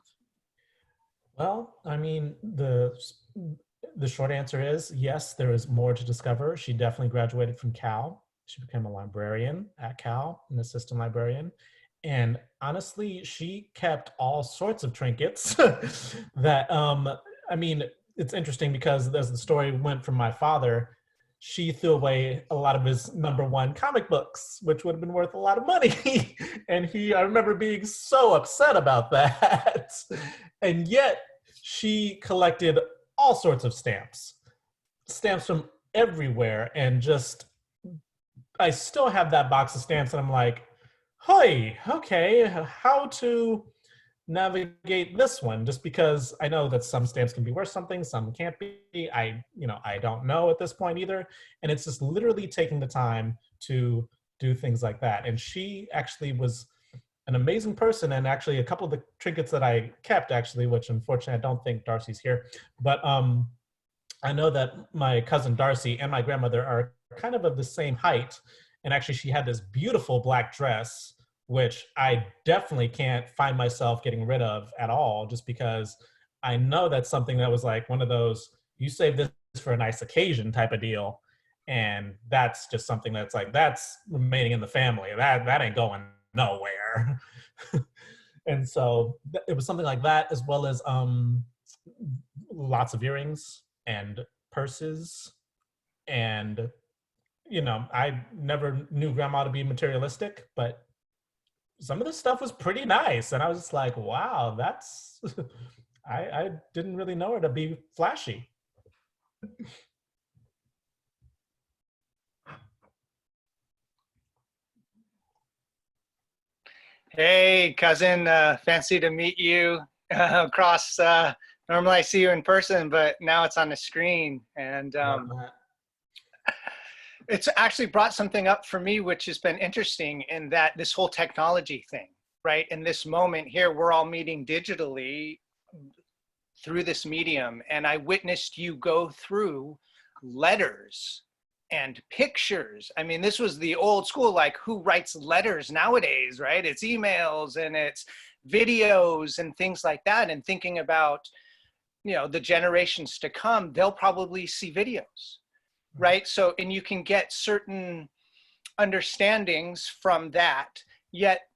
Well, I mean, the short answer is yes, there is more to discover. She definitely graduated from Cal. She became a librarian at Cal, an assistant librarian. And honestly, she kept all sorts of trinkets that, I mean, it's interesting because as the story went from my father, she threw away a lot of his #1 comic books, which would have been worth a lot of money. And I remember being so upset about that. And yet she collected all sorts of stamps from everywhere. And I still have that box of stamps and I'm like, hey, okay, how to navigate this one, just because I know that some stamps can be worth something, some can't be. I don't know at this point either. And it's just literally taking the time to do things like that. And she actually was an amazing person. And actually a couple of the trinkets that I kept actually, which unfortunately I don't think Darcy's here, but I know that my cousin Darcy and my grandmother are kind of the same height. And actually she had this beautiful black dress, which I definitely can't find myself getting rid of at all, just because I know that's something that was like one of those, you save this for a nice occasion type of deal. And that's just something that's like, that's remaining in the family. That ain't going nowhere. And so it was something like that, as well as lots of earrings and purses. And, I never knew grandma to be materialistic, but some of the stuff was pretty nice. And I was just like, wow, that's, I didn't really know her to be flashy. Hey, cousin, fancy to meet you across, normally I see you in person, but now it's on the screen. And it's actually brought something up for me, which has been interesting in that this whole technology thing, right? In this moment here, we're all meeting digitally through this medium. And I witnessed you go through letters and pictures. I mean, this was the old school, like who writes letters nowadays, right? It's emails and it's videos and things like that. And thinking about, the generations to come, they'll probably see videos. Right? So, and you can get certain understandings from that, yet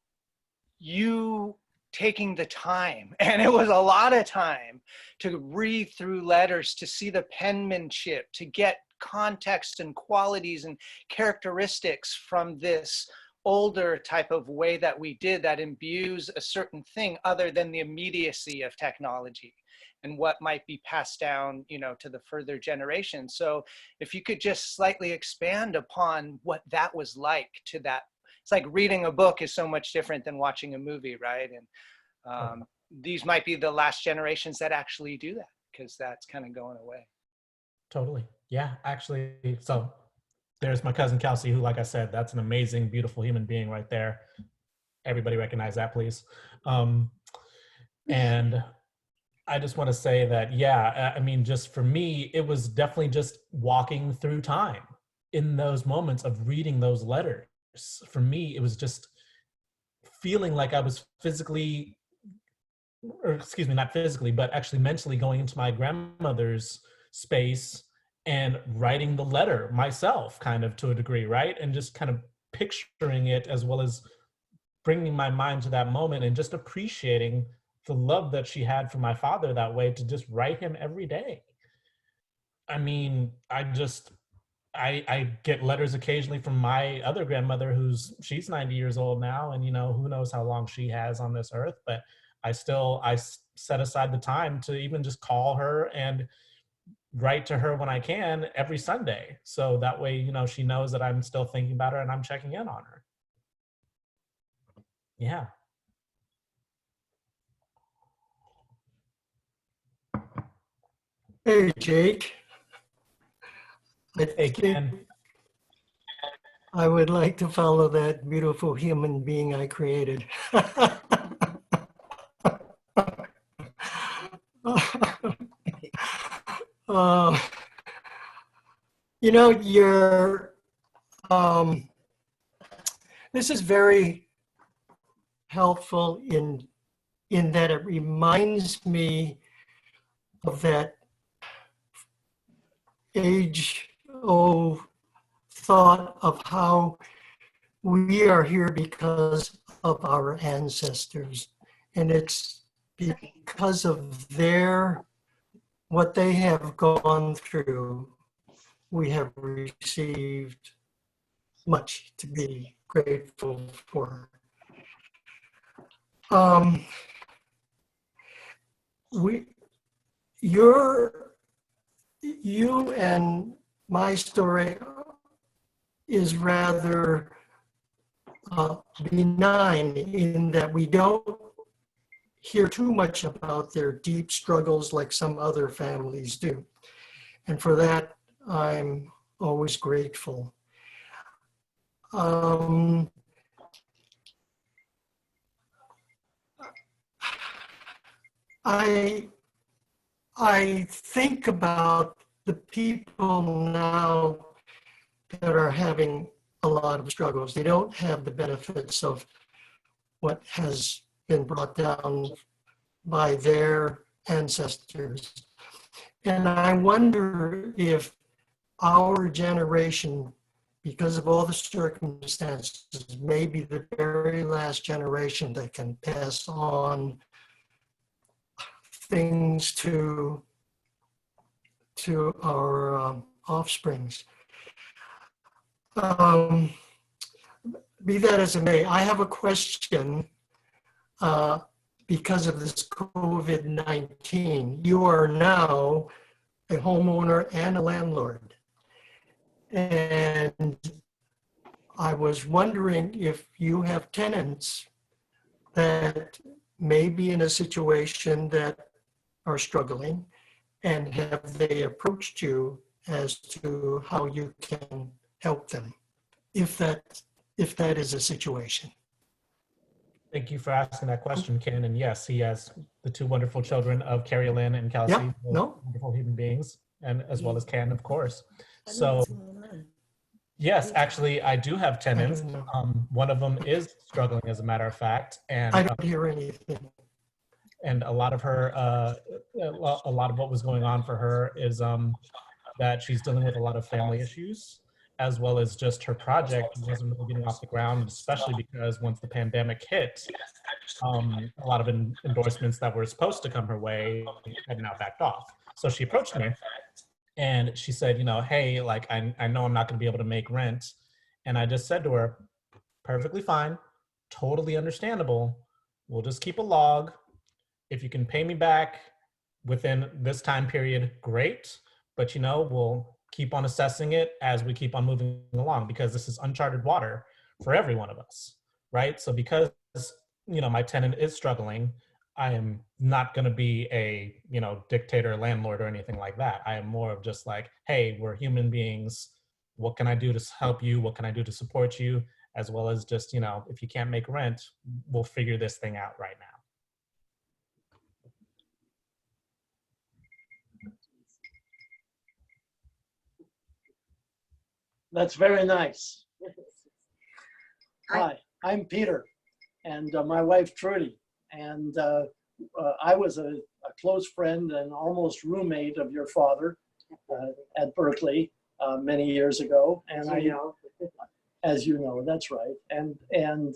you taking the time, and it was a lot of time, to read through letters, to see the penmanship, to get context and qualities and characteristics from this older type of way that we did, that imbues a certain thing other than the immediacy of technology and what might be passed down, to the further generations. So if you could just slightly expand upon what that was like to that. It's like reading a book is so much different than watching a movie, right? And these might be the last generations that actually do that, because that's kind of going away. Totally. Yeah, actually, so there's my cousin Kelsey, who, like I said, that's an amazing, beautiful human being right there. Everybody recognize that, please. And I just want to say that, yeah, I mean, just for me, it was definitely just walking through time in those moments of reading those letters. For me, it was just feeling like I was physically, or excuse me, not physically, but actually mentally going into my grandmother's space and writing the letter myself, kind of, to a degree, right? And just kind of picturing it, as well as bringing my mind to that moment and just appreciating the love that she had for my father that way, to just write him every day. I mean, I get letters occasionally from my other grandmother she's 90 years old now, and who knows how long she has on this earth, but I set aside the time to even just call her and write to her when I can every Sunday. So that way, she knows that I'm still thinking about her and I'm checking in on her. Yeah. Hey, Jake. Hey, Ken. I would like to follow that beautiful human being I created. uh, this is very helpful in that it reminds me of that age-old thought of how we are here because of our ancestors. And it's because of what they have gone through, we have received much to be grateful for. You and my story is rather benign in that we don't hear too much about their deep struggles like some other families do. And for that, I'm always grateful. I think about the people now that are having a lot of struggles. They don't have the benefits of what has been brought down by their ancestors. And I wonder if our generation, because of all the circumstances, may be the very last generation that can pass on things to our offsprings. Be that as it may, I have a question because of this COVID-19. You are now a homeowner and a landlord. And I was wondering if you have tenants that may be in a situation that are struggling, and have they approached you as to how you can help them, if that is a situation? Thank you for asking that question, Ken. And yes, he has the two wonderful children of Carrie Lynn and Kelsey, Yeah, no. wonderful human beings, and as well as Ken, of course. So yes, actually, I do have tenants. One of them is struggling, as a matter of fact, and I don't hear anything. And a lot of what was going on for her is that she's dealing with a lot of family issues, as well as just her project wasn't really getting off the ground, especially because once the pandemic hit, a lot of endorsements that were supposed to come her way had now backed off. So she approached me and she said, hey, like, I know I'm not going to be able to make rent. And I just said to her, perfectly fine, totally understandable. We'll just keep a log. If you can pay me back within this time period, great. But we'll keep on assessing it as we keep on moving along, because this is uncharted water for every one of us, right? So because my tenant is struggling, I am not going to be a dictator, landlord, or anything like that. I am more of just like, hey, we're human beings. What can I do to help you? What can I do to support you? As well as just if you can't make rent, we'll figure this thing out right now. That's very nice. Hi, I'm Peter, and my wife Trudy, and I was a close friend and almost roommate of your father at Berkeley many years ago. And as you know, that's right. And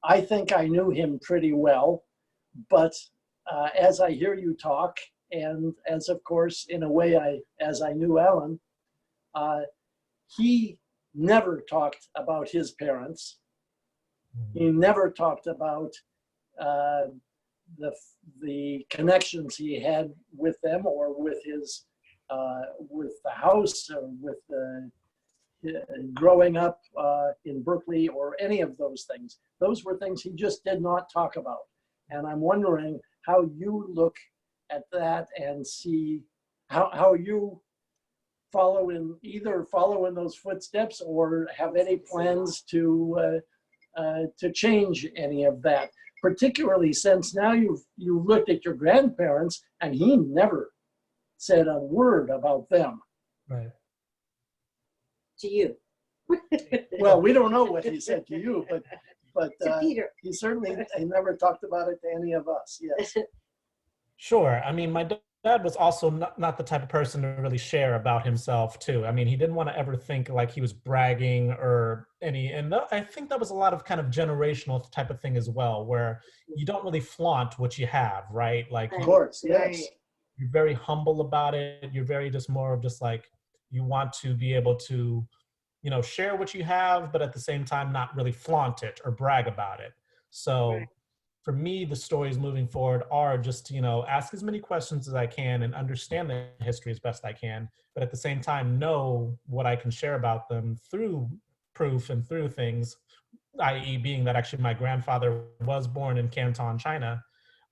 I think I knew him pretty well, but as I hear you talk, and as of course, in a way, as I knew Alan, he never talked about his parents. He never talked about the connections he had with them, or with his with the house, or with the growing up in Berkeley, or any of those things. Those were things he just did not talk about. And I'm wondering how you look at that and see how you either follow in those footsteps, or have any plans to change any of that, particularly since now you've looked at your grandparents and he never said a word about them. Right. To you. Well, we don't know what he said to you, but To Peter. he never talked about it to any of us. Yes. Sure. I mean, my dad was also not the type of person to really share about himself too. I mean, he didn't want to ever think like he was bragging or I think that was a lot of kind of generational type of thing as well, where you don't really flaunt what you have, right? Like, Of course, yes. You're very humble about it. You're very just more of just like, you want to be able to, share what you have, but at the same time, not really flaunt it or brag about it. So for me, the stories moving forward are just to, ask as many questions as I can and understand the history as best I can, but at the same time, know what I can share about them through proof and through things, i.e. being that actually my grandfather was born in Canton, China.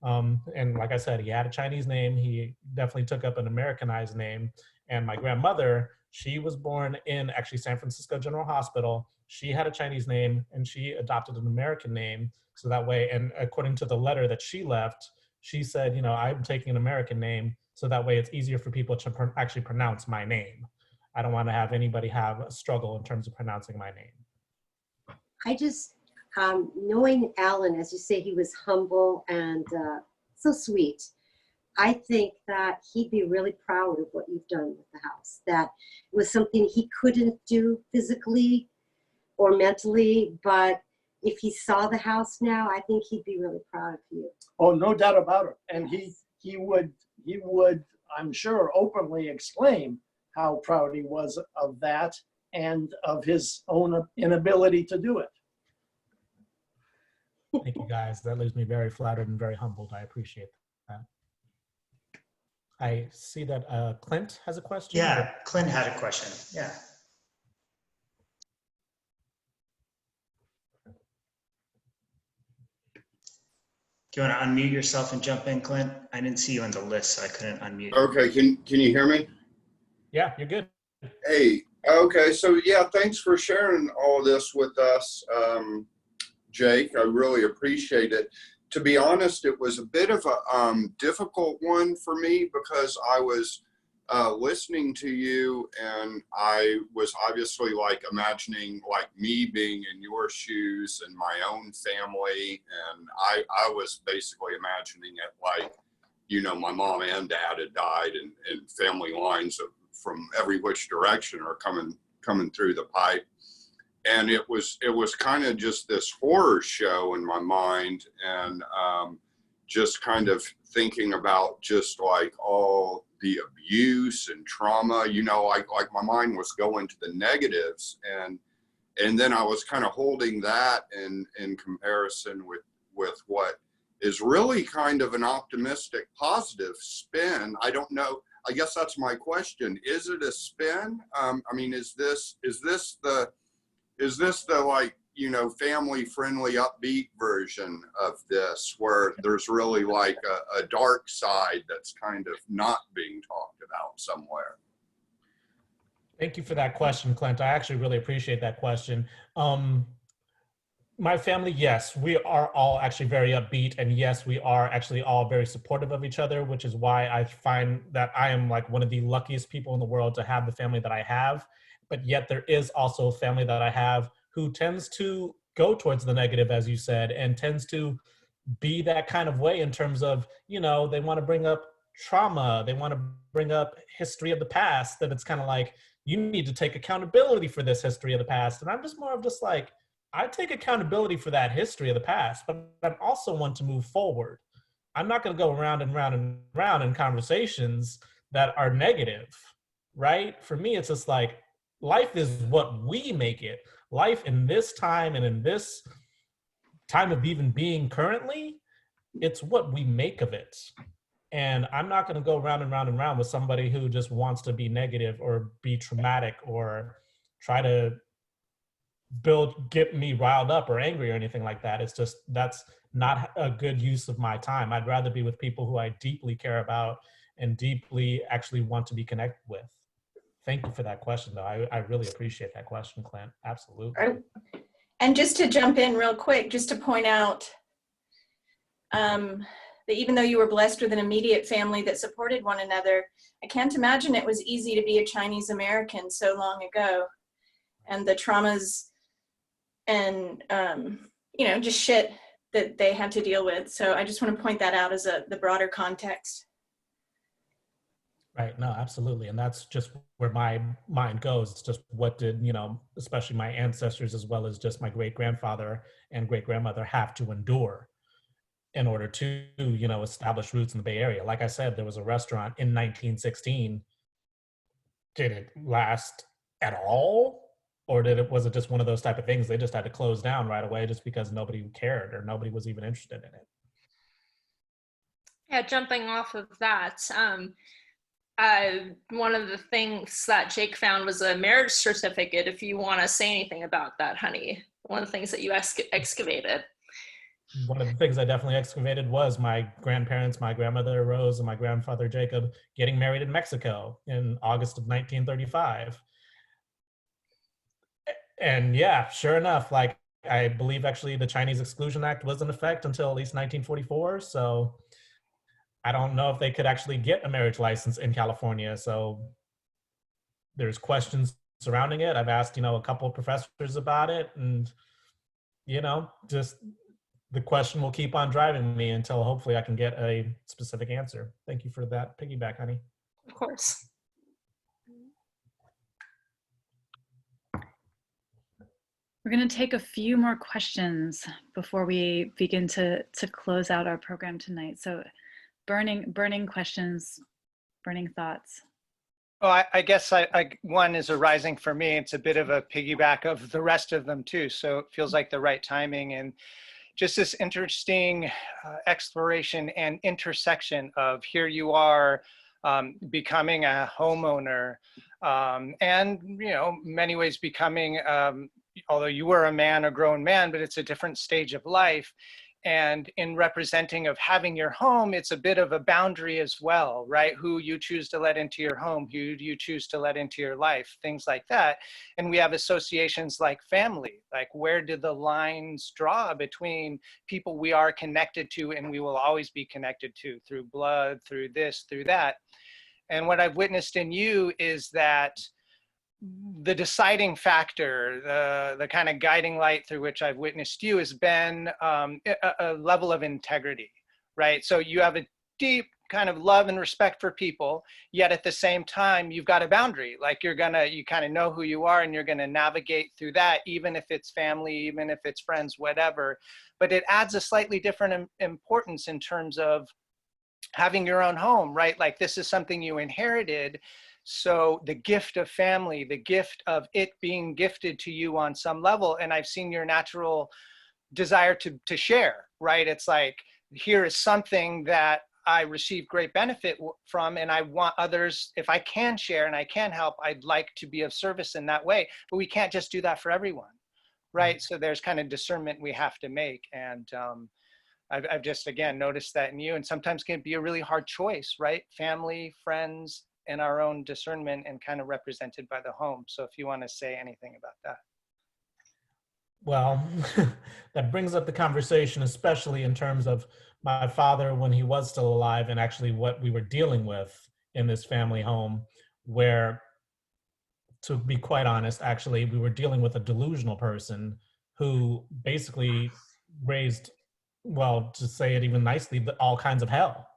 And like I said, he had a Chinese name. He definitely took up an Americanized name. And my grandmother, she was born in actually San Francisco General Hospital. She had a Chinese name and she adopted an American name. So that way, and according to the letter that she left, she said, I'm taking an American name. So that way it's easier for people to actually pronounce my name. I don't want to have anybody have a struggle in terms of pronouncing my name. I just, knowing Alan, as you say, he was humble and so sweet. I think that he'd be really proud of what you've done with the house. That it was something he couldn't do physically or mentally, but if he saw the house now, I think he'd be really proud of you. Oh, no doubt about it. And he would, I'm sure, openly exclaim how proud he was of that and of his own inability to do it. Thank you, guys. That leaves me very flattered and very humbled. I appreciate that. I see that Clint has a question. Yeah, Clint had a question. Yeah. Do you want to unmute yourself and jump in, Clint? I didn't see you on the list, so I couldn't unmute. Okay, can you hear me? Yeah, you're good. Hey, okay, so yeah, thanks for sharing all this with us, Jake. I really appreciate it. To be honest, it was a bit of a difficult one for me because I was listening to you and I was obviously like imagining like me being in your shoes and my own family. And I was basically imagining it like, my mom and dad had died and family lines from every which direction are coming through the pipe. And it was kind of just this horror show in my mind, and just kind of thinking about just like all the abuse and trauma, like my mind was going to the negatives, and then I was kind of holding that in comparison with what is really kind of an optimistic, positive spin. I don't know. I guess that's my question. Is it a spin? I mean, is this the like, family friendly upbeat version of this where there's really like a dark side that's kind of not being talked about somewhere? Thank you for that question, Clint. I actually really appreciate that question. My family, yes, we are all actually very upbeat, and yes, we are actually all very supportive of each other, which is why I find that I am like one of the luckiest people in the world to have the family that I have. But yet there is also a family that I have who tends to go towards the negative, as you said, and tends to be that kind of way in terms of, they want to bring up trauma. They want to bring up history of the past, that it's kind of like, you need to take accountability for this history of the past. And I'm just more of just like, I take accountability for that history of the past, but I also want to move forward. I'm not going to go round and round and round in conversations that are negative, right? For me, it's just like, life is what we make it. Life in this time and in this time of even being currently, it's what we make of it. And I'm not going to go round and round and round with somebody who just wants to be negative or be traumatic or try to get me riled up or angry or anything like that. It's just, that's not a good use of my time. I'd rather be with people who I deeply care about and deeply actually want to be connected with. Thank you for that question, though. I really appreciate that question, Clint. Absolutely. And just to jump in real quick, just to point out that even though you were blessed with an immediate family that supported one another, I can't imagine it was easy to be a Chinese American so long ago, and the traumas and you know, just shit that they had to deal with. So I just want to point that out as the broader context. Right, no, absolutely. And that's just where my mind goes. It's just what did, you know, especially my ancestors, as well as just my great-grandfather and great-grandmother have to endure in order to, you know, establish roots in the Bay Area. Like I said, there was a restaurant in 1916. Did it last at all? Or was it just one of those type of things they just had to close down right away just because nobody cared or nobody was even interested in it? Yeah, jumping off of that, one of the things that Jake found was a marriage certificate. If you want to say anything about that, honey, one of the things that you excavated. One of the things I definitely excavated was my grandparents, my grandmother Rose and my grandfather Jacob, getting married in Mexico in August of 1935. And yeah, sure enough, like I believe actually the Chinese Exclusion Act was in effect until at least 1944. So I don't know if they could actually get a marriage license in California. So there's questions surrounding it. I've asked, you know, a couple of professors about it, and, you know, just the question will keep on driving me until hopefully I can get a specific answer. Thank you for that piggyback, honey. Of course. We're going to take a few more questions before we begin to close out our program tonight. So burning questions, burning thoughts. Oh, I guess one is arising for me. It's a bit of a piggyback of the rest of them too. So it feels like the right timing, and just this interesting exploration and intersection of here you are becoming a homeowner, and, you know, many ways becoming, although you were a man, a grown man, but it's a different stage of life. And in representing of having your home, it's a bit of a boundary as well, right? Who you choose to let into your home, who do you choose to let into your life, things like that. And we have associations like family, like where did the lines draw between people we are connected to and we will always be connected to through blood, through this, through that. And what I've witnessed in you is that the deciding factor, the kind of guiding light through which I've witnessed you has been a level of integrity, right? So you have a deep kind of love and respect for people, yet at the same time, you've got a boundary. Like you kind of know who you are and you're gonna navigate through that, even if it's family, even if it's friends, whatever. But it adds a slightly different importance in terms of having your own home, right? Like this is something you inherited. So the gift of family, the gift of it being gifted to you on some level, and I've seen your natural desire to share, right? It's like, here is something that I receive great benefit from, and I want others, if I can share and I can help, I'd like to be of service in that way. But we can't just do that for everyone, right? So there's kind of discernment we have to make. And I've just, again, noticed that in you, and sometimes can be a really hard choice, right? Family, friends, and our own discernment, and kind of represented by the home. So if you want to say anything about that. Well, that brings up the conversation, especially in terms of my father when he was still alive, and actually what we were dealing with in this family home, where, to be quite honest, actually, we were dealing with a delusional person who basically raised, well, to say it even nicely, all kinds of hell.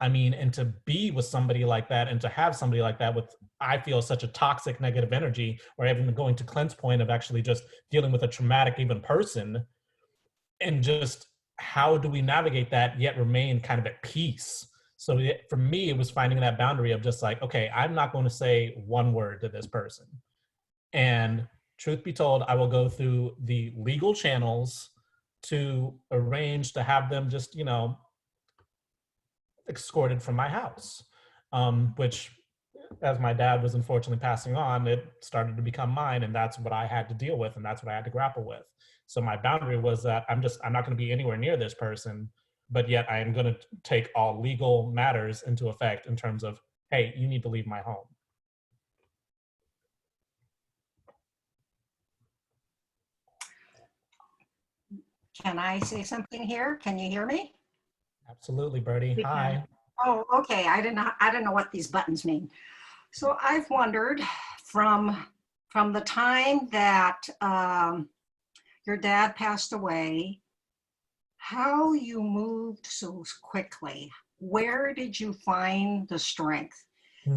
I mean, and to be with somebody like that, and to have somebody like that with, I feel, such a toxic negative energy, or even going to Clint's point of actually just dealing with a traumatic even person, and just how do we navigate that yet remain kind of at peace? So for me, it was finding that boundary of just like, okay, I'm not going to say one word to this person. And truth be told, I will go through the legal channels to arrange to have them just, you know, escorted from my house, which as my dad was unfortunately passing on, it started to become mine, and that's what I had to deal with, and that's what I had to grapple with. So my boundary was that I'm not going to be anywhere near this person, but yet I am going to take all legal matters into effect in terms of, hey, you need to leave my home. Can I say something here? Can you hear me? Absolutely, Bertie. Hi. Oh, okay. I didn't know what these buttons mean. So I've wondered from the time that your dad passed away, how you moved so quickly. Where did you find the strength?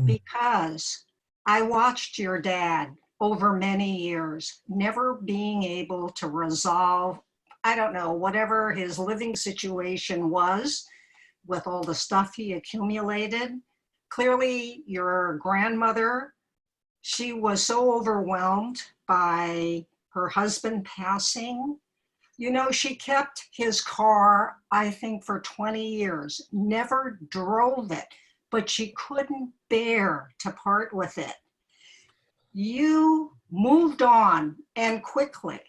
Because I watched your dad over many years, never being able to resolve, I don't know, whatever his living situation was with all the stuff he accumulated. Clearly, your grandmother, she was so overwhelmed by her husband passing. You know, she kept his car, I think, for 20 years, never drove it, but she couldn't bear to part with it. You moved on, and quickly.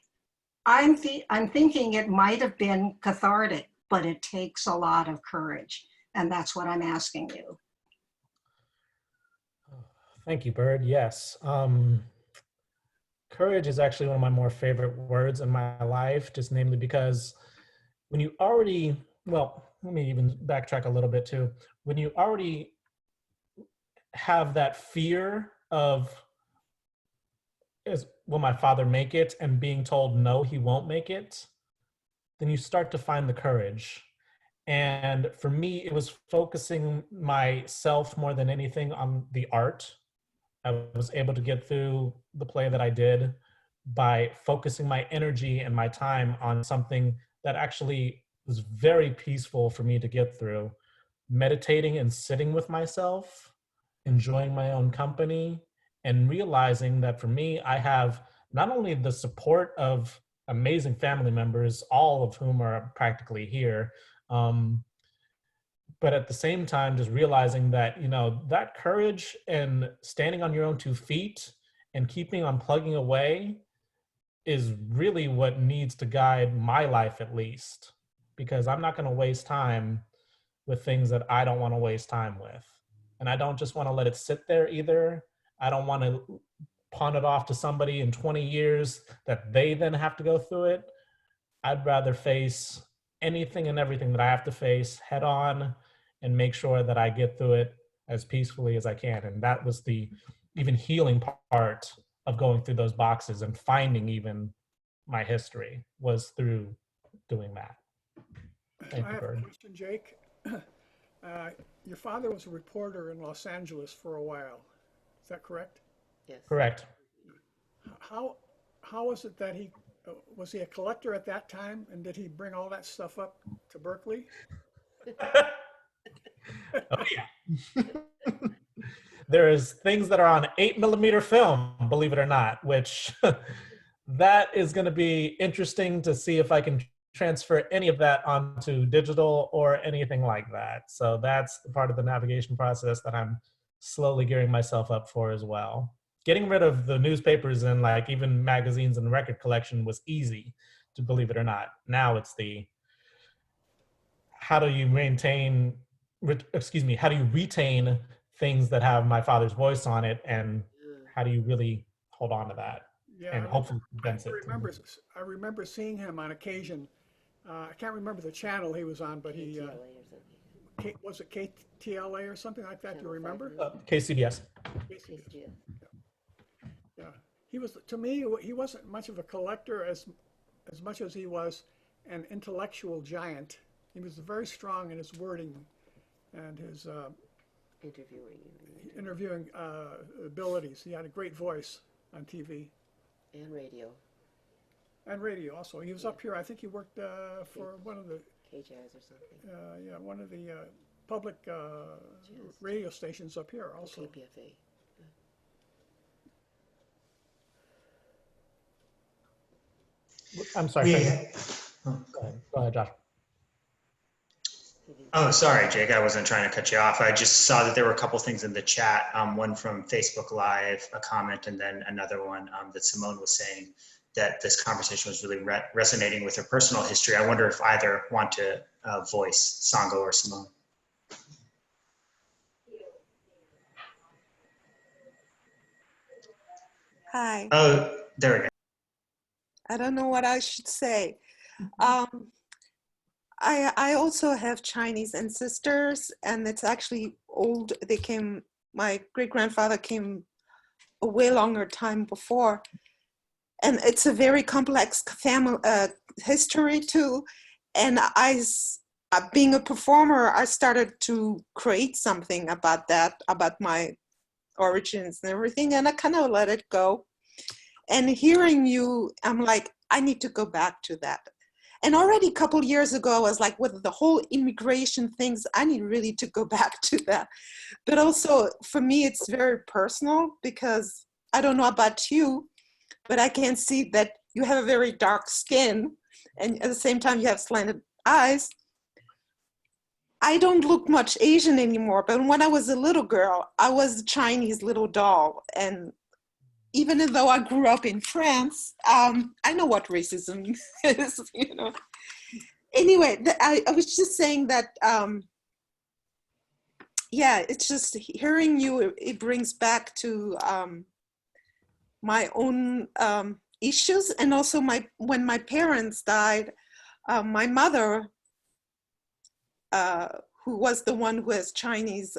I'm thinking it might have been cathartic, but it takes a lot of courage. And that's what I'm asking you. Thank you, Bird. Yes. Courage is actually one of my more favorite words in my life, just namely because when you already, well, let me even backtrack a little bit too. When you already have that fear of, will my father make it, and being told no, he won't make it, then you start to find the courage. And for me, it was focusing myself more than anything on the art. I was able to get through the play that I did by focusing my energy and my time on something that actually was very peaceful for me to get through. Meditating and sitting with myself, enjoying my own company, and realizing that for me, I have not only the support of amazing family members, all of whom are practically here, but at the same time, just realizing that, you know, that courage and standing on your own 2 feet and keeping on plugging away is really what needs to guide my life, at least, because I'm not going to waste time with things that I don't want to waste time with. And I don't just want to let it sit there either. I don't want to pawn it off to somebody in 20 years that they then have to go through it. I'd rather face anything and everything that I have to face head on and make sure that I get through it as peacefully as I can. And that was the even healing part of going through those boxes and finding even my history, was through doing that. Thank I you, have Bird. a question, Jake. Your father was a reporter in Los Angeles for a while. Is that correct? Yes. Correct. How was it that was he a collector at that time, and did he bring all that stuff up to Berkeley? Oh yeah. There's things that are on 8mm film, believe it or not, which that is going to be interesting to see if I can transfer any of that onto digital or anything like that. So that's the part of the navigation process that I'm slowly gearing myself up for as well. Getting rid of the newspapers and like even magazines and record collection was easy, to believe it or not. Now it's the, how do you how do you retain things that have my father's voice on it, and how do you really hold on to that and hopefully condense it? I remember seeing him on occasion. I can't remember the channel he was on, but he was it KTLA or something like that? Do you remember? KCBS. KCBS. Yeah, he was, to me, he wasn't much of a collector as much as he was an intellectual giant. He was very strong in his wording and his interviewing abilities. He had a great voice on TV. And radio. And radio also. He was up here, I think he worked for one of the KJIS or something. Yeah, one of the public radio stations up here also. KPFA. I'm sorry. Go ahead, Josh. Oh, sorry, Jake. I wasn't trying to cut you off. I just saw that there were a couple things in the chat. One from Facebook Live, a comment, and then another one that Simone was saying that this conversation was really resonating with her personal history. I wonder if either want to voice Sango or Simone. Hi. Oh, there we go. I don't know what I should say. I also have Chinese ancestors, and it's actually old. My great-grandfather came a way longer time before. And it's a very complex family history too. And being a performer, I started to create something about that, about my origins and everything, and I kind of let it go. And hearing you, I'm like, I need to go back to that. And already a couple years ago, I was like, with the whole immigration things, I need really to go back to that. But also, for me, it's very personal, because I don't know about you, but I can see that you have a very dark skin, and at the same time, you have slanted eyes. I don't look much Asian anymore, but when I was a little girl, I was a Chinese little doll. And even though I grew up in France, I know what racism is, you know. Anyway, I was just saying that, yeah, it's just hearing you, it brings back to my own issues. And also when my parents died, my mother, who was the one who has Chinese,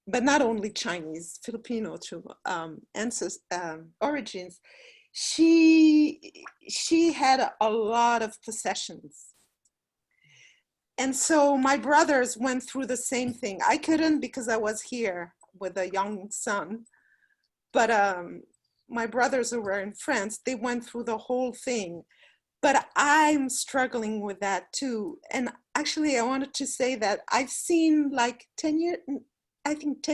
but not only Chinese, Filipino too, origins, she had a lot of possessions. And so my brothers went through the same thing. I couldn't, because I was here with a young son, but my brothers who were in France, they went through the whole thing. But I'm struggling with that too. And actually, I wanted to say that I've seen, like 10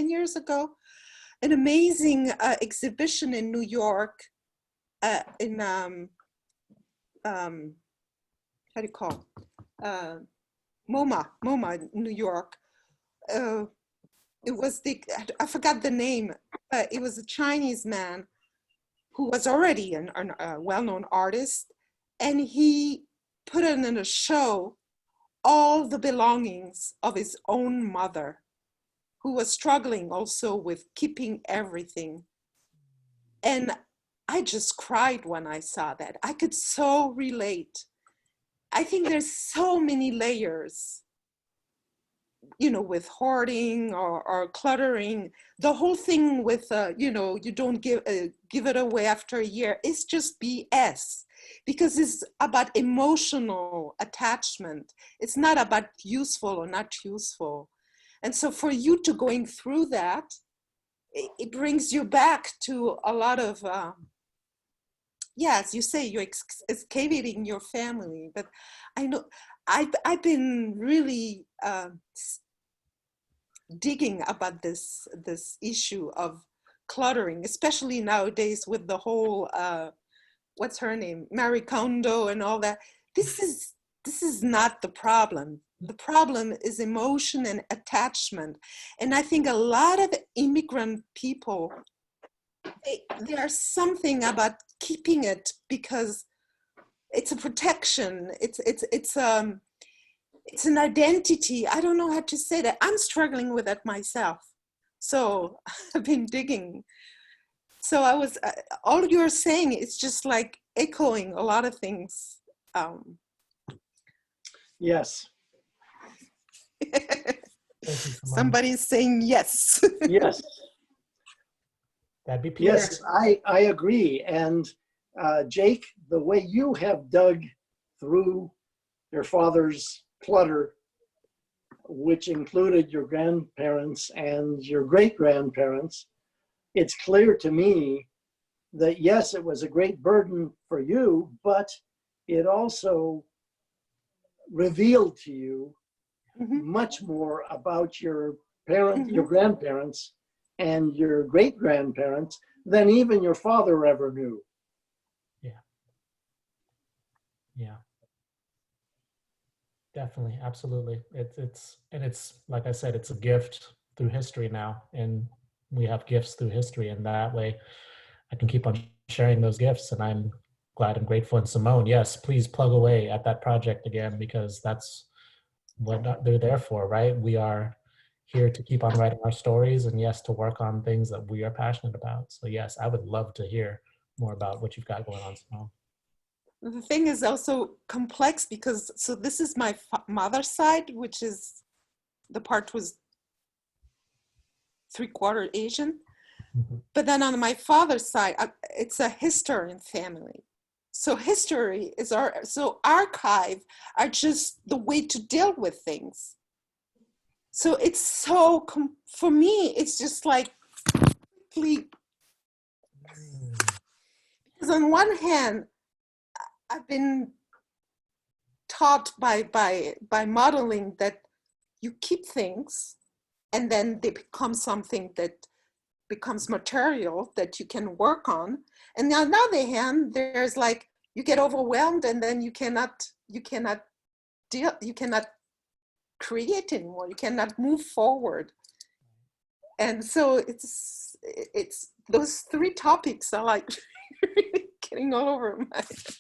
years ago, an amazing exhibition in New York, in, how do you call it? MoMA, New York. It was I forgot the name, but it was a Chinese man who was already a well-known artist. And he put in a show all the belongings of his own mother, who was struggling also with keeping everything. And I just cried when I saw that. I could so relate. I think there's so many layers, you know, with hoarding or cluttering. The whole thing with, you know, you don't give it away after a year. It's just BS. Because it's about emotional attachment. It's not about useful or not useful. And so for you to going through that, it brings you back to a lot of, yeah, as you say, you're excavating your family. But I know I've been really digging about this issue of cluttering, especially nowadays with the whole, what's her name, Marie Kondo and all that. This is not the problem. The problem is emotion and attachment. And I think a lot of immigrant people, there's something about keeping it because it's a protection. It's an identity. I don't know how to say that. I'm struggling with that myself. So I've been digging. So I was, all you're saying is just like echoing a lot of things. Yes. Somebody's saying yes. Yes. That'd be Peter. Yes, I agree. And Jake, the way you have dug through your father's clutter, which included your grandparents and your great-grandparents, it's clear to me that yes, it was a great burden for you, but it also revealed to you much more about your your grandparents and your great grandparents than even your father ever knew. Yeah, definitely, absolutely. It's like I said, it's a gift through history now, and we have gifts through history, and that way I can keep on sharing those gifts. And I'm glad and grateful. And Simone, yes, please plug away at that project again, because that's what they're there for, right? We are here to keep on writing our stories, and yes, to work on things that we are passionate about. So yes, I would love to hear more about what you've got going on, Simone. The thing is also complex because, so this is my mother's side, which is, the part was 3/4 Asian. But then on my father's side, it's a historian family. So history is so archive are just the way to deal with things. So it's so, for me, it's just like, because on one hand, I've been taught by modeling that you keep things and then they become something that becomes material that you can work on. And on the other hand, there's like, you get overwhelmed and then you cannot create anymore. You cannot move forward. And so it's those three topics are like really getting all over my head.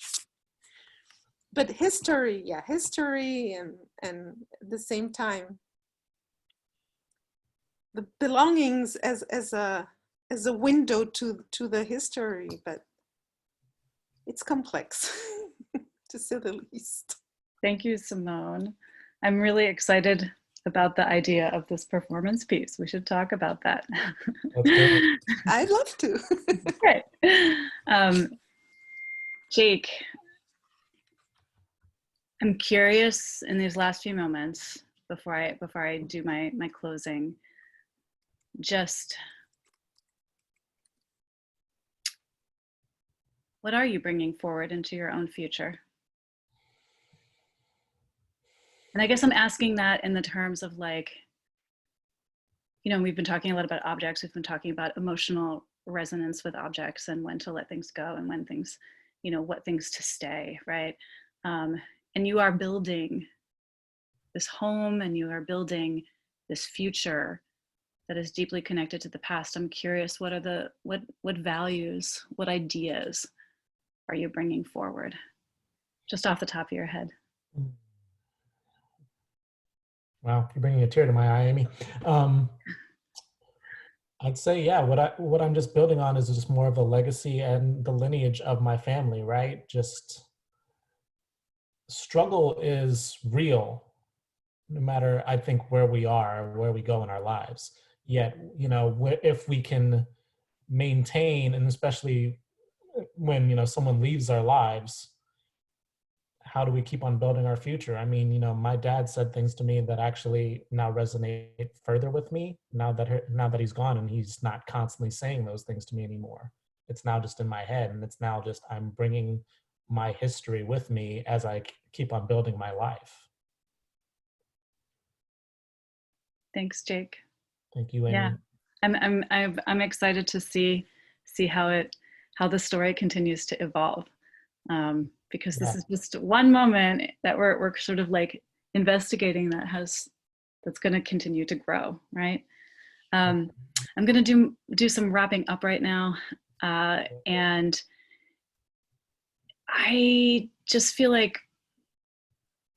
But history, yeah, history and at the same time, the belongings as a window to the history, but it's complex to say the least. Thank you, Simone. I'm really excited about the idea of this performance piece. We should talk about that. I'd love to. Great. Jake, I'm curious in these last few moments before I do my closing, just what are you bringing forward into your own future? And I guess I'm asking that in the terms of like, you know, we've been talking a lot about objects. We've been talking about emotional resonance with objects and when to let things go and when things, you know, what things to stay, right? And you are building this home and you are building this future that is deeply connected to the past. I'm curious, what are what values, what ideas are you bringing forward? Just off the top of your head. Wow, you're bringing a tear to my eye, Amy. I'd say, yeah, what I'm just building on is just more of the legacy and the lineage of my family, right? Just struggle is real, no matter, I think, where we are, where we go in our lives. Yet, you know, if we can maintain, and especially when, you know, someone leaves our lives, how do we keep on building our future? I mean, you know, my dad said things to me that actually now resonate further with me now that he's gone, and he's not constantly saying those things to me anymore. It's now just in my head, and it's now just, I'm bringing my history with me as I keep on building my life. Thanks, Jake. Thank you, Amy. Yeah, I'm excited to see how the story continues to evolve, because this is just one moment that we're sort of like investigating that's going to continue to grow, right? I'm going to do some wrapping up right now, and I just feel like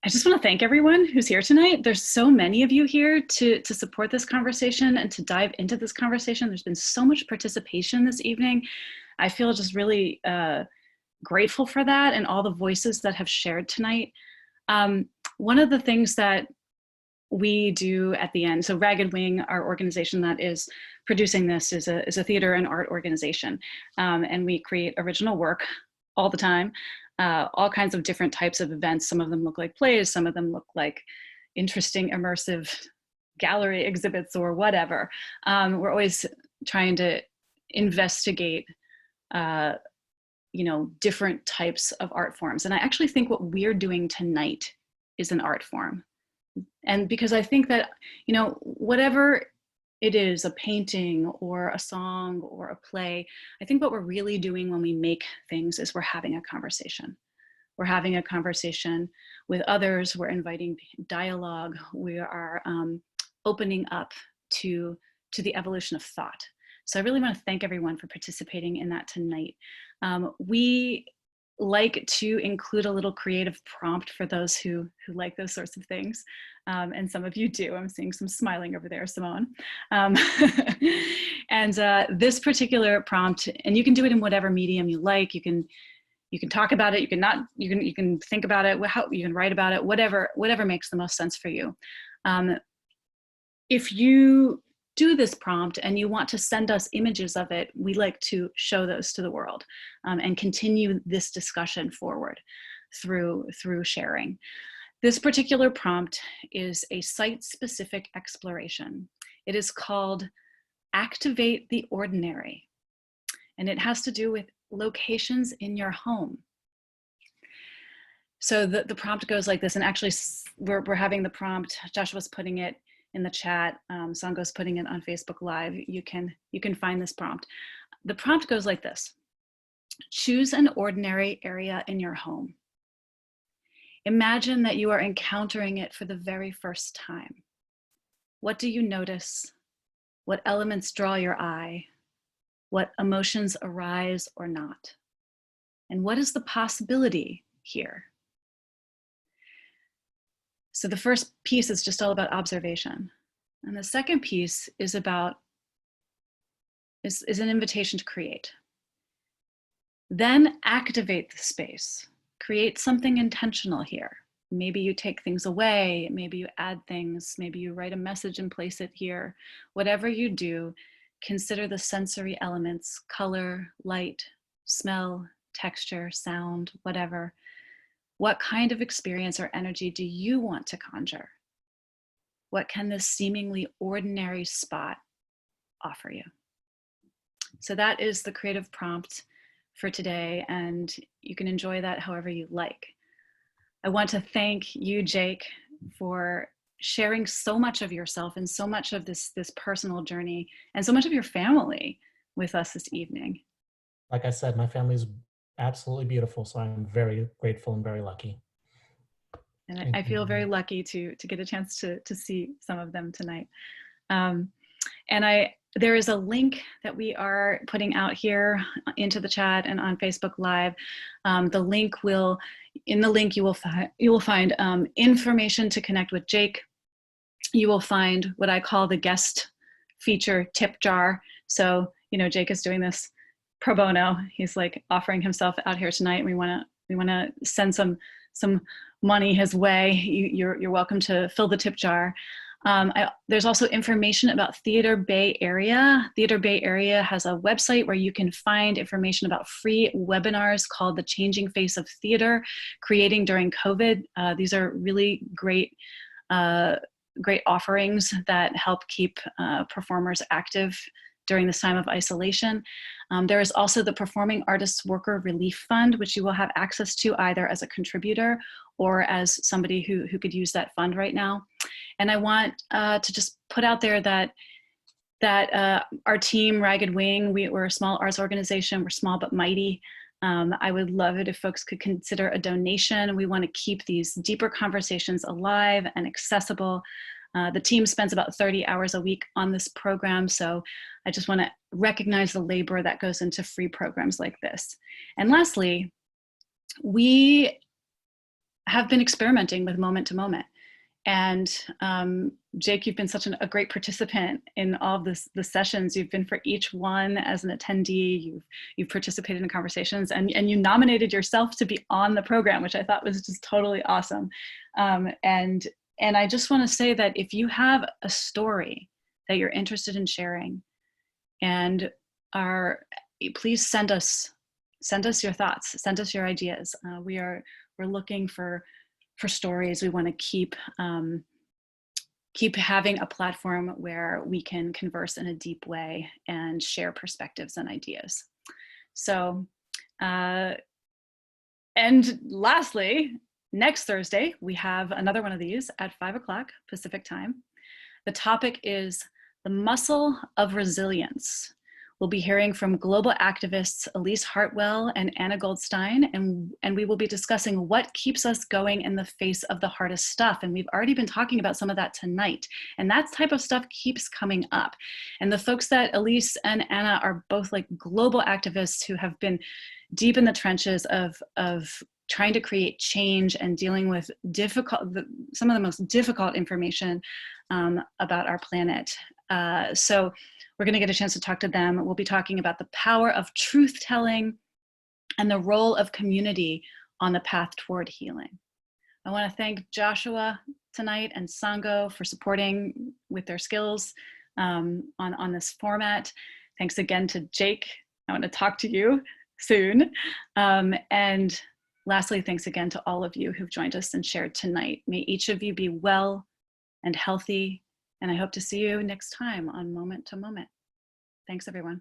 I just want to thank everyone who's here tonight. There's so many of you here to support this conversation and to dive into this conversation. There's been so much participation this evening. I feel just really grateful for that and all the voices that have shared tonight. One of the things that we do at the end, so Ragged Wing, our organization that is producing this, is a theater and art organization. And we create original work all the time. All kinds of different types of events. Some of them look like plays, some of them look like interesting immersive gallery exhibits or whatever. We're always trying to investigate you know, different types of art forms. And I actually think what we're doing tonight is an art form. And because I think that, you know, whatever it is, a painting or a song or a play, I think what we're really doing when we make things is we're having a conversation. We're having a conversation with others, we're inviting dialogue, we are opening up to the evolution of thought. So I really want to thank everyone for participating in that tonight. We like to include a little creative prompt for those who like those sorts of things. And some of you do. I'm seeing some smiling over there, Simone. And this particular prompt, and you can do it in whatever medium you like. You can talk about it. You can think about it. You can write about it. Whatever makes the most sense for you. If you do this prompt and you want to send us images of it, we like to show those to the world and continue this discussion forward through sharing. This particular prompt is a site-specific exploration. It is called Activate the Ordinary, and it has to do with locations in your home. So the prompt goes like this, and actually we're having the prompt, Joshua's putting it in the chat, Sango's putting it on Facebook Live. You can find this prompt. The prompt goes like this: choose an ordinary area in your home. Imagine that you are encountering it for the very first time. What do you notice? What elements draw your eye? What emotions arise or not? And what is the possibility here? So the first piece is just all about observation. And the second piece is about, is an invitation to create. Then activate the space. Create something intentional here. Maybe you take things away, maybe you add things, maybe you write a message and place it here. Whatever you do, consider the sensory elements: color, light, smell, texture, sound, whatever. What kind of experience or energy do you want to conjure? What can this seemingly ordinary spot offer you? So that is the creative prompt for today, and you can enjoy that however you like. I want to thank you, Jake, for sharing so much of yourself and so much of this personal journey and so much of your family with us this evening. Like I said, my family's absolutely beautiful, so I'm very grateful and very lucky. And I feel very lucky to get a chance to see some of them tonight. And there is a link that we are putting out here into the chat and on Facebook Live. In the link you will find information to connect with Jake. You will find what I call the guest feature tip jar. So, you know, Jake is doing this pro bono. He's like offering himself out here tonight. We want to send some money his way. You're welcome to fill the tip jar. There's also information about Theater Bay Area. Theater Bay Area has a website where you can find information about free webinars called The Changing Face of Theater, Creating During COVID. These are really great offerings that help keep performers active during this time of isolation. There is also the Performing Artists Worker Relief Fund, which you will have access to either as a contributor or as somebody who could use that fund right now. And I want to just put out there that our team, Ragged Wing, we're a small arts organization. We're small but mighty. I would love it if folks could consider a donation. We want to keep these deeper conversations alive and accessible. The team spends about 30 hours a week on this program, so I just want to recognize the labor that goes into free programs like this. And lastly, we have been experimenting with moment to moment. And Jake, you've been such a great participant in all of the sessions. You've been for each one as an attendee. You've participated in conversations, and you nominated yourself to be on the program, which I thought was just totally awesome. And I just want to say that if you have a story that you're interested in sharing, and please send us your thoughts, send us your ideas. We're looking for stories. We want to keep having a platform where we can converse in a deep way and share perspectives and ideas. So, and lastly, next Thursday, we have another one of these at 5 o'clock Pacific time. The topic is the muscle of resilience. We'll be hearing from global activists Elise Hartwell and Anna Goldstein, and we will be discussing what keeps us going in the face of the hardest stuff. And we've already been talking about some of that tonight. And that type of stuff keeps coming up. And the folks that Elise and Anna are both like global activists who have been deep in the trenches of trying to create change and dealing with some of the most difficult information about our planet. So we're going to get a chance to talk to them. We'll be talking about the power of truth-telling and the role of community on the path toward healing. I want to thank Joshua tonight and Sango for supporting with their skills on this format. Thanks again to Jake. I want to talk to you soon. And lastly, thanks again to all of you who've joined us and shared tonight. May each of you be well and healthy, and I hope to see you next time on Moment to Moment. Thanks, everyone.